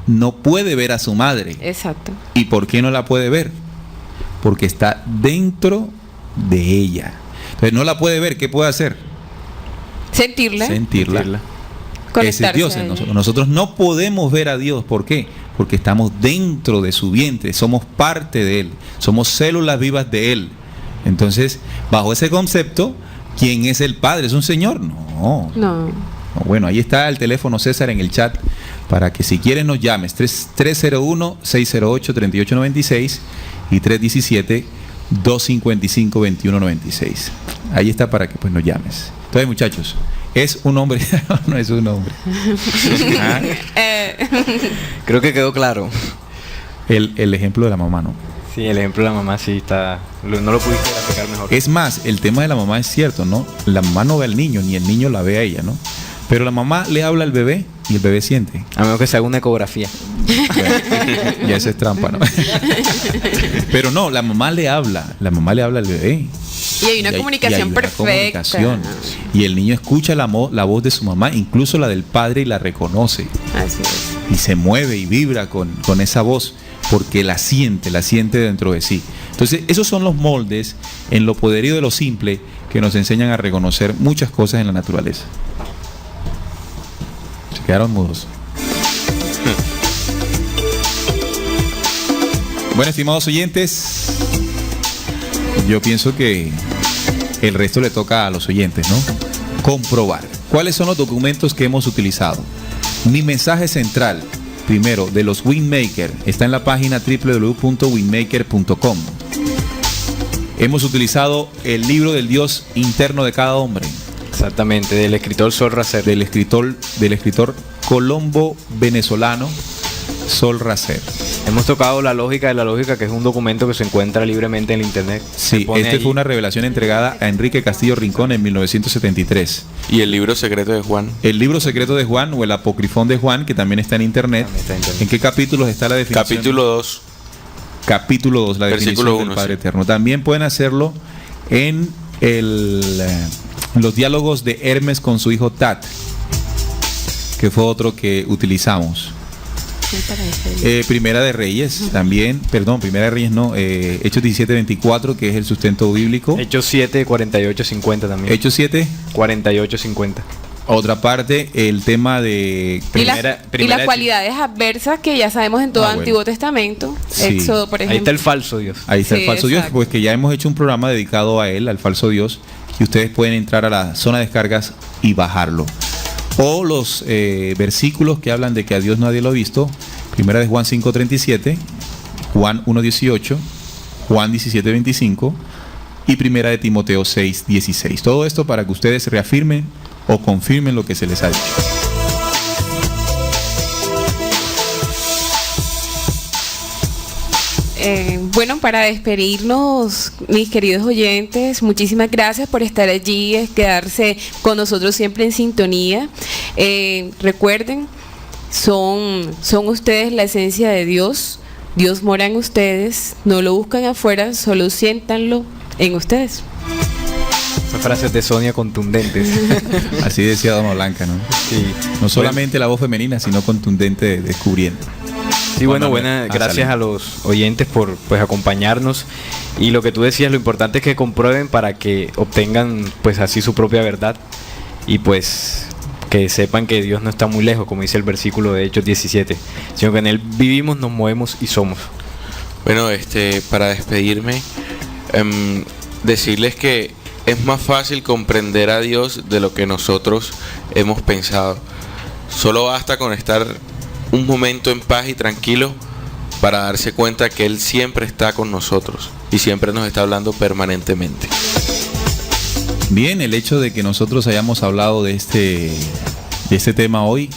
no puede ver a su madre. Exacto. ¿Y por qué no la puede ver? Porque está dentro de ella. Entonces no la puede ver, ¿qué puede hacer? Sentirla. Sentirla. Ese es Conectarse Dios a en ella. nosotros. Nosotros no podemos ver a Dios. ¿Por qué? Porque estamos dentro de su vientre, somos parte de Él, somos células vivas de Él. Entonces, bajo ese concepto, ¿quién es el Padre? ¿Es un Señor? No. No. Bueno, ahí está el teléfono, César, en el chat, para que si quieres nos llames. 301-608-3896 y 317-255-2196. Ahí está para que pues nos llames. Entonces, muchachos, ¿es un hombre? No es un hombre. Ah, Creo que quedó claro. el ejemplo de la mamá, ¿no? Sí, el ejemplo de la mamá sí está... No lo pudiste explicar mejor. Es más, el tema de la mamá es cierto, ¿no? La mamá no ve al niño, ni el niño la ve a ella, ¿no? Pero la mamá le habla al bebé y el bebé siente. A menos que se haga una ecografía. Bueno, ya esa es trampa, ¿no? Pero no, la mamá le habla al bebé. Y hay una Y hay comunicación una perfecta. comunicación. Y el niño escucha la voz de su mamá, incluso la del padre, y la reconoce. Así es. Y se mueve y vibra con esa voz, porque la siente dentro de sí. Entonces, esos son los moldes en lo poderío de lo simple que nos enseñan a reconocer muchas cosas en la naturaleza. Se quedaron mudos. Bueno, estimados oyentes, yo pienso que el resto le toca a los oyentes, ¿no? Comprobar. ¿Cuáles son los documentos que hemos utilizado? Mi mensaje central, primero, de los Windmaker, está en la página www.windmaker.com. Hemos utilizado el libro del Dios interno de cada hombre, Exactamente, del escritor Sol Racer. del escritor colombo venezolano Sol Racer. Hemos tocado la lógica de la lógica, que es un documento que se encuentra libremente en el internet. Sí, Se pone este ahí. fue una revelación entregada a Enrique Castillo Rincón en 1973. Y el libro secreto de Juan. El libro secreto de Juan o el apocrifón de Juan, que también está en internet. También está en internet. ¿En qué capítulos está la definición? Capítulo 2. Capítulo 2, la Versículo definición del 1, Padre sí. Eterno. También pueden hacerlo en los diálogos de Hermes con su hijo Tat, que fue otro que utilizamos. Primera de Reyes, también, perdón, Primera de Reyes no, Hechos 17:24, que es el sustento bíblico. Hechos 7, 48, 50 también. Hechos 7, 48, 50. otra parte, el tema de Y las primera- cualidades adversas que ya sabemos en todo Ah, bueno. Antiguo Testamento. Sí. Éxodo, por Ahí ejemplo. está el falso Dios. Ahí está Sí, el falso Dios, exacto. pues que ya hemos hecho un programa dedicado a él, al falso Dios, y ustedes pueden entrar a la zona de descargas y bajarlo. O los versículos que hablan de que a Dios nadie lo ha visto. Primera de Juan 5:37, Juan 1:18, Juan 17:25 y Primera de Timoteo 6:16. Todo esto para que ustedes reafirmen o confirmen lo que se les ha dicho. Bueno, para despedirnos, mis queridos oyentes, muchísimas gracias por estar allí, quedarse con nosotros siempre en sintonía. Recuerden, son ustedes la esencia de Dios. Dios mora en ustedes, no lo buscan afuera, solo siéntanlo en ustedes. Son frases de Sonia contundentes. Así decía Dama Blanca, ¿no? Sí. No solamente la voz femenina, sino contundente descubriendo. Sí, bueno, Bueno, gracias sale. a los oyentes por pues acompañarnos. Y lo que tú decías, lo importante es que comprueben para que obtengan pues así su propia verdad. Y pues que sepan que Dios no está muy lejos, como dice el versículo de Hechos 17, sino que en Él vivimos, nos movemos y somos. Bueno, para despedirme, decirles que es más fácil comprender a Dios de lo que nosotros hemos pensado. Solo basta con estar un momento en paz y tranquilo para darse cuenta que Él siempre está con nosotros y siempre nos está hablando permanentemente. Bien, el hecho de que nosotros hayamos hablado de este tema hoy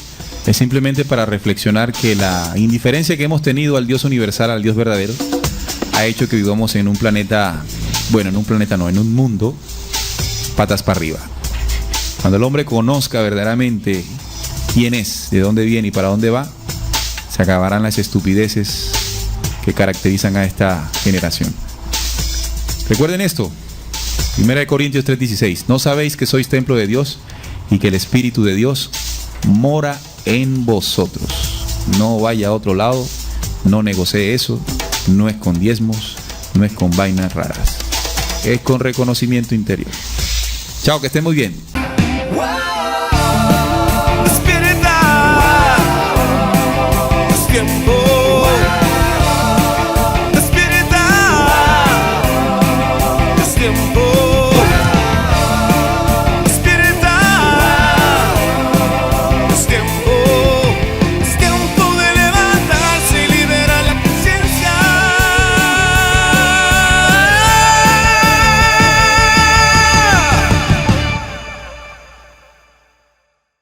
es simplemente para reflexionar que la indiferencia que hemos tenido al Dios universal, al Dios verdadero, ha hecho que vivamos en un planeta, bueno, en un mundo patas para arriba. Cuando el hombre conozca verdaderamente quién es, de dónde viene y para dónde va, se acabarán las estupideces que caracterizan a esta generación. Recuerden esto, 1 Corintios 3:16, ¿no sabéis que sois templo de Dios y que el Espíritu de Dios mora en vosotros? No vaya a otro lado, no negocie eso, no es con diezmos, no es con vainas raras, es con reconocimiento interior. Chao, que estén muy bien.